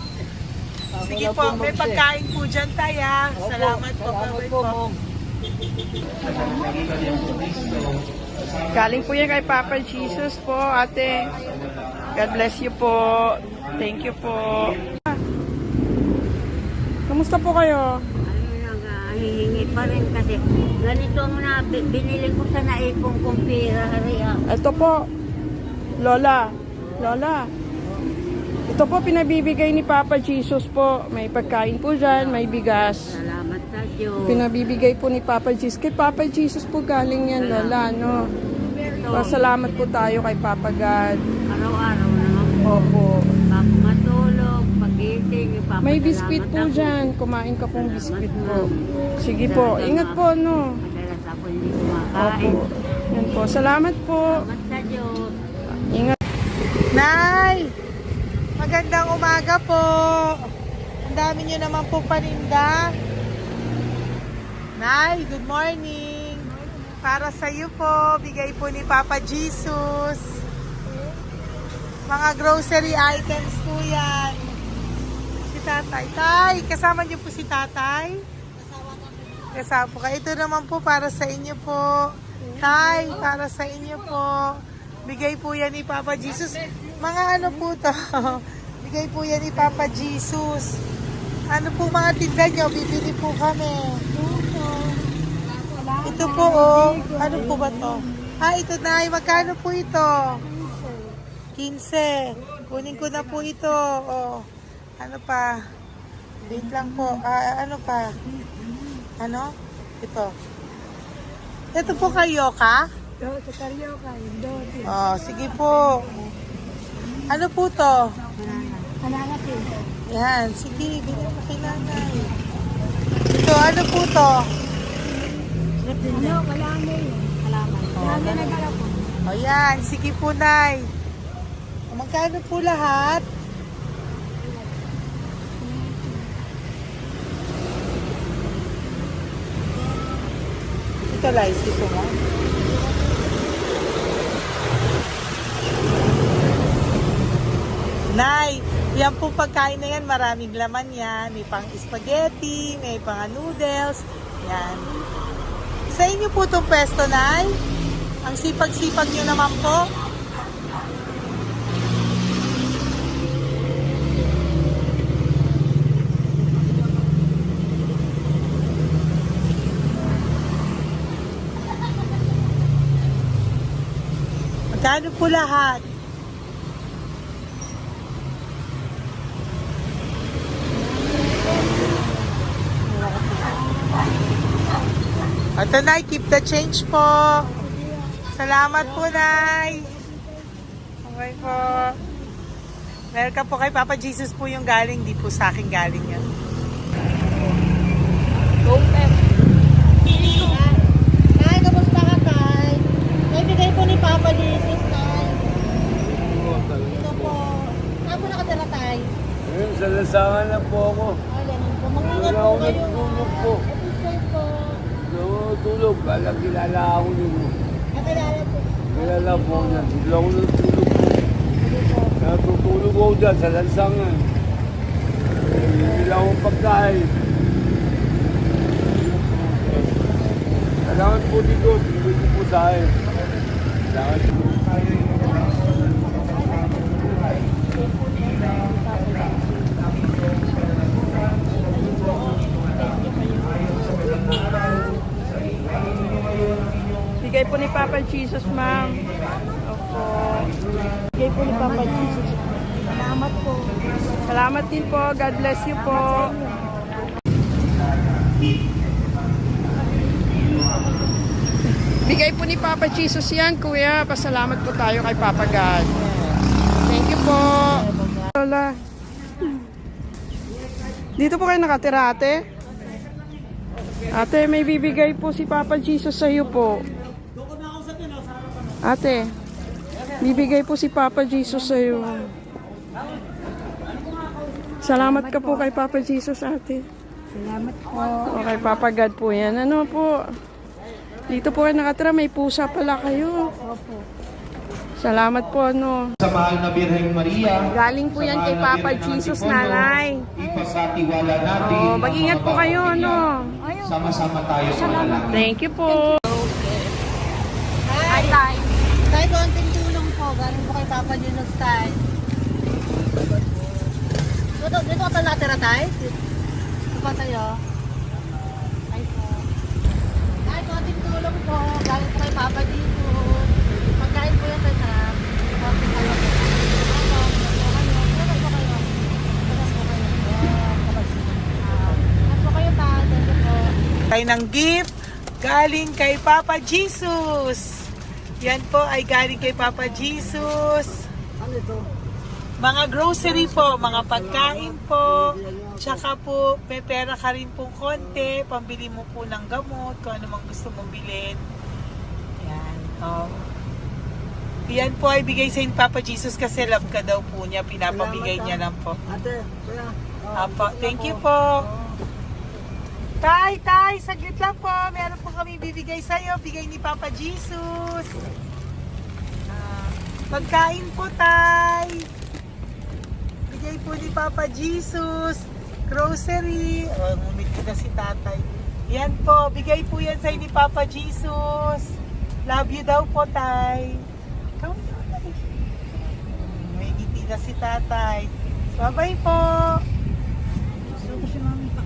D: Ako
A: Sige
D: na
A: po. May
D: mag-share.
A: pagkain po dyan tayo. ha?
D: Opo,
A: Salamat po.
D: Salamat
A: Bye-bye
D: po,
A: po.
D: ma'am.
F: Galing po yan kay Papa Jesus po, ate. God bless you po. Thank you po. Kamusta po kayo?
E: hihingi pa rin kasi ganito mo na binili ko sa naipong kong pera.
F: Ito po, Lola. Lola. Ito po pinabibigay ni Papa Jesus po. May pagkain po dyan, may bigas.
E: Salamat sa Diyos.
F: Pinabibigay po ni Papa Jesus. Kay Papa Jesus po galing yan, Lola, no? Pasalamat po tayo kay Papa God.
E: Araw-araw naman po.
F: Opo.
E: Bago matulog, pagising, ipapasalamat
F: May biscuit po
E: ako.
F: dyan. Kumain ka pong biscuit po.
E: Ma'am.
F: Sige po. Ingat po, no?
E: Madalas ako hindi kumakain.
F: Opo. Yan po. Salamat po.
E: Salamat sa Diyos.
F: Ingat.
A: Nay! Magandang umaga po. Ang dami nyo naman po paninda. Nay, good morning. Para sa iyo po, bigay po ni Papa Jesus. Mga grocery items po yan. Si Tatay. Tay, kasama niyo po si Tatay? Kasama po kayo. Ito naman po para sa inyo po. Tay, para sa inyo po. Bigay po yan ni Papa Jesus. Mga ano po to? Bigay po yan ni Papa Jesus. Ano po mga tinda nyo? Bibili po kami. Ito po oh. Ano po ba to? Ito na. Magkano po ito? 15. Kunin ko na po ito. Oh. Ano pa? Wait lang po. Ano pa? Ano? Ito. Ito po kayo ka? Oh, sige po. Ano po to? Yan, sige, bilhin mo kay nanay. Ito, ano po to? O yan, sige po, nay. Magkano po lahat? Ito, Lice, gusto mo? Nay, yan po pagkain na yan, maraming laman yan. May pang spaghetti, may pang noodles,
B: Yan. Sa inyo po itong pwesto, Nay. Ang sipag-sipag nyo naman po. Magkano po lahat? Ito, Nay, keep the change po. Salamat po, Nay. Okay po. Welcome po kay Papa Jesus po yung galing, di po sa akin galing yan.
E: Tay, kamusta ka, Tay? May bigay po ni Papa Jesus, Tay. Ito po. Saan po nakatira, Tay?
D: Ngayon, sa lasangan na po ako.
E: Ay, ganun po. Mag-ingat
D: Wala
E: po
D: ako
E: kayo.
D: natulog po.
E: Ito po.
D: Natulog. Kala kilala ako nyo.
E: Nakilala po.
D: Kilala po niya. Bigla ako natulog po. Natutulog ako dyan sa lansangan. Bigla akong pagkain. Kailangan po dito. Bigay ko po sa akin. Kailangan po.
F: Bigay po ni Papa Jesus, ma'am. Opo. Bigay po ni Papa Jesus.
E: Salamat po.
F: Salamat din po. God bless you po. Bigay po ni Papa Jesus yan, kuya. Pasalamat po tayo kay Papa God. Thank you po. Lola. Dito po kayo nakatira, ate? Ate, may bibigay po si Papa Jesus sa iyo po. Ate, bibigay po si Papa Jesus sa iyo. Salamat ka po kay Papa Jesus, ate.
E: Salamat po.
F: O kay Papa God po yan. Ano po? Dito po kayo nakatira, may pusa pala kayo.
E: Opo.
F: Salamat po, ano.
G: Sa mahal na Birheng Maria.
F: Galing po yan kay Papa Jesus, nanay.
G: Ipagkatiwala natin.
F: Oh, mag-ingat po kayo, ano.
G: Sama-sama tayo sa manalangin.
F: Thank you po.
E: Hi, Tay. Tay, konting tulong po. Galing po kay Papa Jesus, Tay. Dito ka pa natira, Tay? Dito pa tayo? Ay po. Tay, konting tulong po. Galing po kay Papa Jesus. Pagkain po yan, Tay, sa konting kayo.
B: Tayo ng gift galing kay Papa Jesus. Yan po ay galing kay Papa Jesus. Mga grocery po, mga pagkain po. Tsaka po, may pera ka rin pong konti. Pambili mo po ng gamot, kung ano mang gusto mong bilhin. Yan. Yan po ay bigay sa Papa Jesus kasi love ka daw po niya. Pinapabigay niya lang po.
D: Ate, kuya.
B: Apo, thank you po. Tay, saglit lang po. Meron po kami bibigay sa'yo. Bigay ni Papa Jesus. Pagkain po, Tay. Bigay po ni Papa Jesus. Grocery. Oh, ngumiti na si Tatay. Yan po. Bigay po yan sa'yo ni Papa Jesus. Love you daw po, Tay. Come on. May ngiti na si Tatay. Bye-bye po.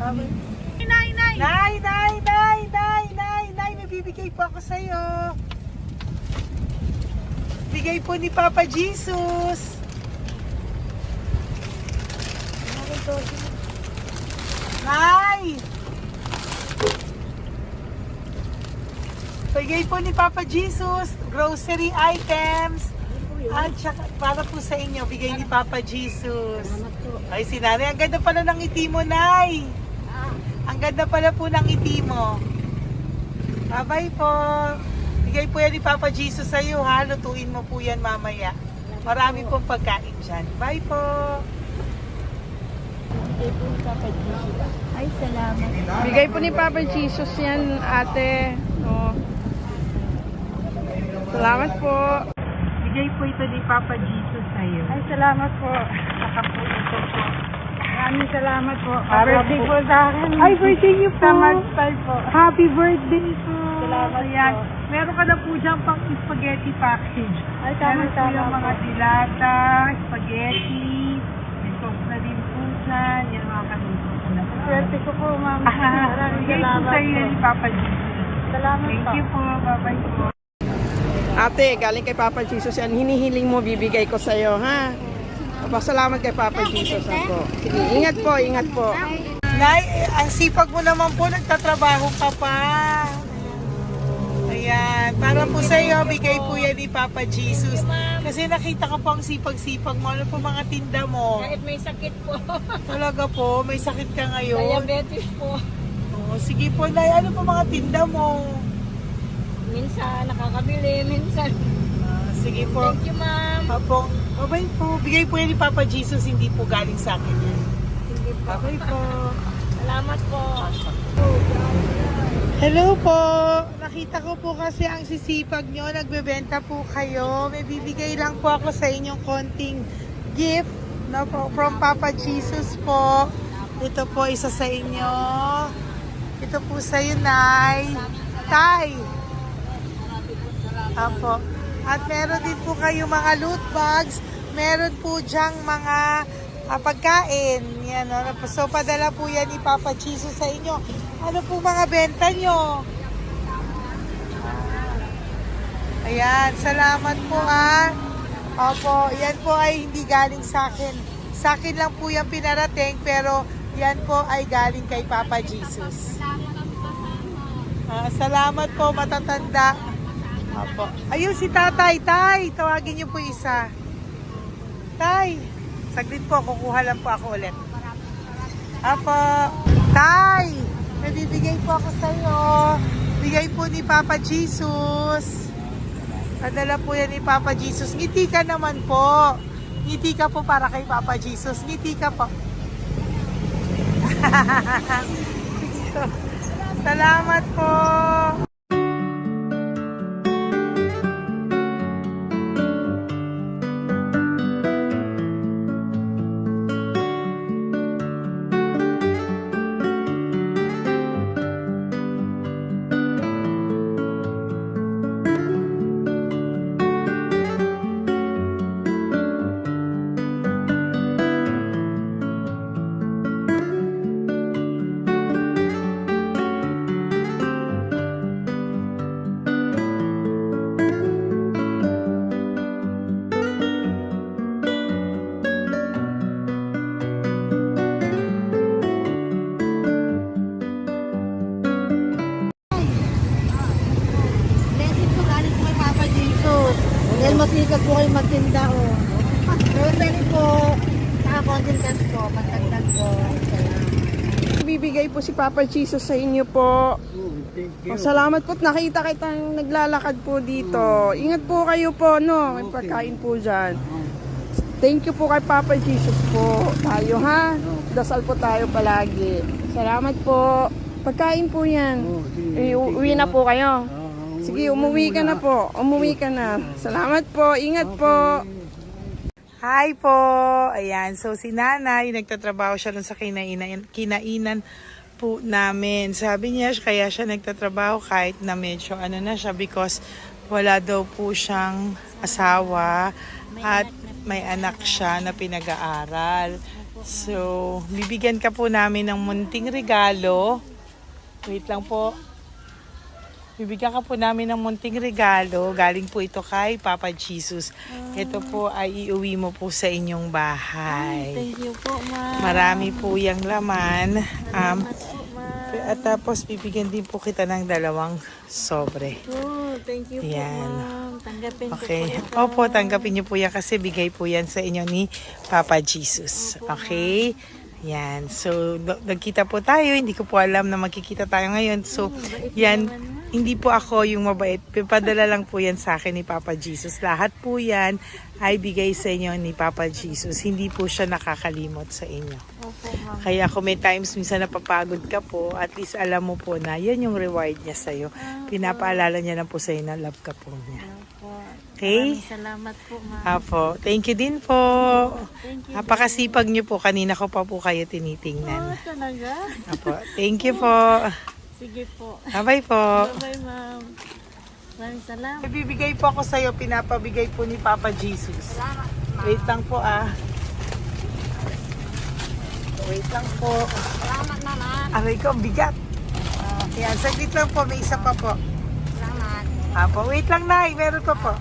B: Bye-bye. Nay, may bibigay po ako sa'yo. Bigay po ni Papa Jesus. Nay! Bigay po ni Papa Jesus, grocery items. At saka, para po sa inyo, bigay ni Papa Jesus. Ay, si Nanay, ang ganda pala ng ngiti mo, Nay. Ang ganda pala po ng ngiti mo. Bye-bye po. Bigay po yan ni Papa Jesus sa iyo, ha? Lutuin mo po yan mamaya. Marami pong pagkain dyan. Bye po.
E: Ay, salamat.
F: Bigay po ni Papa Jesus yan, ate. Oh. Salamat po.
B: Bigay po ito ni Papa Jesus sa iyo.
F: Ay, salamat po.
B: Saka po ito po.
C: Maraming salamat po.
B: Para
C: Birthday
B: po-
C: po sa akin.
B: Ay, birthday niyo po.
C: Sa Magpal po.
B: Happy birthday po.
C: Salamat
B: Ayan.
C: po.
B: Meron ka na po dyan pang spaghetti package.
C: Ay,
B: Meron po
C: tama-tama
B: yung mga
C: po.
B: dilata, spaghetti, may sauce na din po dyan. Yan mga kaluto ko na po.
C: Swerte ko po, ma'am. Maraming
B: Bigay po
C: salamat
B: sa iyo
C: po.
B: ni Papa Jesus.
C: Salamat
B: Thank
C: po.
B: you po. Bye-bye po.
F: Ate, galing kay Papa Jesus yan. Hinihiling mo, bibigay ko sa'yo, ha? Pasalamat kay Papa Jesus ako. Sige, ingat po, ingat po.
B: Nay, ang sipag mo naman po, nagtatrabaho ka pa. Ayan, para po sa iyo, bigay po yan ni Papa Jesus. Kasi nakita ko po ang sipag-sipag mo. Ano po mga tinda mo?
C: Kahit may sakit po.
B: Talaga po, may sakit ka ngayon.
C: Diabetes po.
B: Oh, sige po, Nay, ano po mga tinda mo?
C: Minsan nakakabili, minsan.
B: Sige po.
C: Thank you, ma'am.
B: Apo, babay po. Bigay po yan ni Papa Jesus, hindi po galing sa akin yan.
C: Sige po.
B: Babay po.
C: Salamat po.
B: Hello po! Nakita ko po kasi ang sisipag nyo, nagbebenta po kayo. May bibigay lang po ako sa inyong konting gift no, po, from Papa Jesus po. Ito po isa sa inyo. Ito po sa iyo, Nay. Tay! Apo. At meron din po kayo mga loot bags. Meron po dyang mga pagkain. Yan, no? So, padala po yan ni Papa Jesus sa inyo. Ano po mga benta nyo? Ayan, salamat po Opo, yan po ay hindi galing sa akin. Sa akin lang po yan pinarating, pero yan po ay galing kay Papa Jesus. Salamat po, matatanda. Opo. Ayun si Tatay. Tay, tawagin niyo po isa. Tay, saglit po, kukuha lang po ako ulit. Apo. Tay, nabibigay po ako sa iyo. Bigay po ni Papa Jesus. Padala po yan ni Papa Jesus. Ngiti ka naman po. Ngiti ka po para kay Papa Jesus. Ngiti ka po. Salamat po.
E: Blessing po galing po kay Papa Jesus. Dahil masikat po kayo magtinda o. Grocery po. Saka content cash po. Pantagdag po. Salamat.
F: Bibigay po si Papa Jesus sa inyo po. Salamat po. Nakita kitang naglalakad po dito. Ingat po kayo po, no? May pagkain po dyan. Thank you po kay Papa Jesus po. Tayo, ha? Dasal po tayo palagi. Salamat po. Pagkain po yan. Uwi na po kayo. Sige, umuwi ka na po. Umuwi ka na. Salamat po. Ingat po.
B: Hi po! Ayan, so si Nanay, nagtatrabaho siya dun sa kinainan po namin. Sabi niya, kaya siya nagtatrabaho kahit na medyo ano na siya because wala daw po siyang asawa at may anak siya na pinag-aaral. So, bibigyan ka po namin ng munting regalo. Wait lang po. Bibigyan ka po namin ng munting regalo. Galing po ito kay Papa Jesus. Ito po ay iuwi mo po sa inyong bahay.
E: Thank you po, ma'am.
B: Marami po yung laman. At tapos bibigyan din po kita ng 2 sobre.
E: Oh, thank you po,
B: Yan.
E: ma'am. Tanggapin
B: Okay.
E: ko po ito.
B: Opo, tanggapin niyo po yan kasi bigay po yan sa inyo ni Papa Jesus. Okay? Yan. So, nagkita po tayo. Hindi ko po alam na magkikita tayo ngayon. So, yan. Hindi po ako yung mabait. Padala lang po yan sa akin ni Papa Jesus. Lahat po yan ay bigay sa inyo ni Papa Jesus. Hindi po siya nakakalimot sa inyo.
E: Opo, ma'am.
B: Kaya kung may times minsan napapagod ka po, at least alam mo po na yan yung reward niya sa'yo. Pinapaalala niya na po sa'yo na love ka po niya.
E: Opo.
A: Okay?
E: Salamat po, ma'am.
A: Apo. Thank you din po.
E: Thank you.
A: Napakasipag niyo po. Kanina ko pa po kayo tinitingnan.
E: Talaga?
A: Apo. Thank you po.
E: Sige po.
A: Bye-bye po.
E: Bye-bye, ma'am. Maraming salamat.
A: Ibibigay po ako sa'yo. Pinapabigay po ni Papa Jesus. Wait lang po ah. Wait lang po.
E: Salamat, mama.
A: Aray ko, ang bigat. Yan, saglit lang po. May isa pa po.
E: Salamat.
A: Apo, wait lang na. Meron pa po.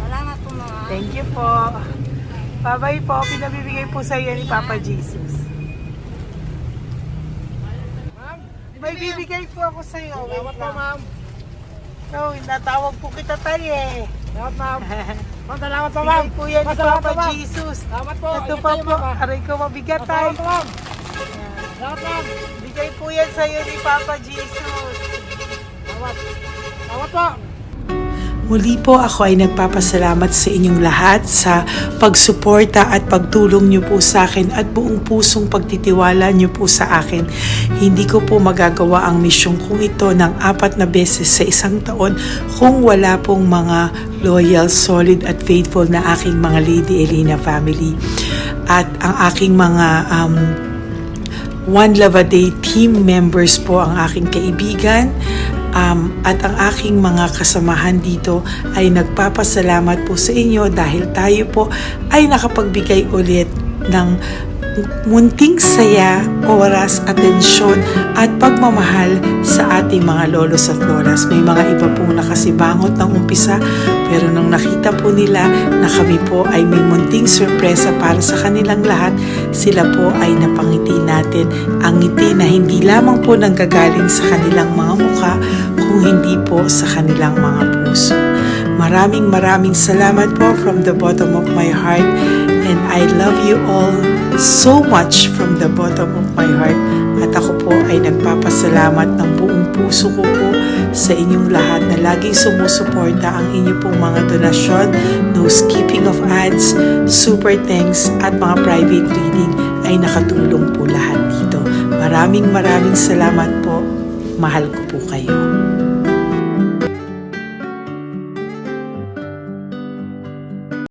E: Salamat po, mama.
A: Thank you po. Bye-bye po. Pinabibigay po sa iyo ni Papa Jesus. May bibigay po ako sa iyo. Wait lang. Ma'am. No, natawag po kita tayo eh.
C: Salamat, ma'am. Salamat po,
A: Bigay po yan ni
C: Salamat,
A: Papa
C: ma'am.
A: Jesus.
C: Salamat po.
A: Ito
C: Ingat
A: pa
C: kayo,
A: po.
C: ma'am.
A: Aray ko mabigat tayo.
C: Salamat, ma'am. Salamat, ma'am.
A: Bigay po yan sa iyo ni Papa Jesus.
C: Salamat. Salamat po.
B: Muli po ako ay nagpapasalamat sa inyong lahat sa pagsuporta at pagtulong niyo po sa akin at buong pusong pagtitiwala niyo po sa akin. Hindi ko po magagawa ang misyong kong ito ng 4 na beses sa isang taon kung wala pong mga loyal, solid at faithful na aking mga Lady Elena family. At ang aking mga One Love a Day team members po ang aking kaibigan. At ang aking mga kasamahan dito ay nagpapasalamat po sa inyo dahil tayo po ay nakapagbigay ulit ng munting saya, oras, atensyon at pagmamahal sa ating mga lolos at lolas. May mga iba pong nakasibangot ng umpisa pero nung nakita po nila na kami po ay may munting sorpresa para sa kanilang lahat, sila po ay napangiti natin. Ang ngiti na hindi lamang po nanggagaling sa kanilang mga mukha kung hindi po sa kanilang mga puso. Maraming salamat po from the bottom of my heart, and I love you all so much from the bottom of my heart. At ako po ay nagpapasalamat ng buong puso ko po sa inyong lahat na laging sumusuporta. Ang inyo pong mga donasyon, no skipping of ads, super thanks at mga private reading ay nakatulong po lahat dito. Maraming salamat po. Mahal ko po kayo.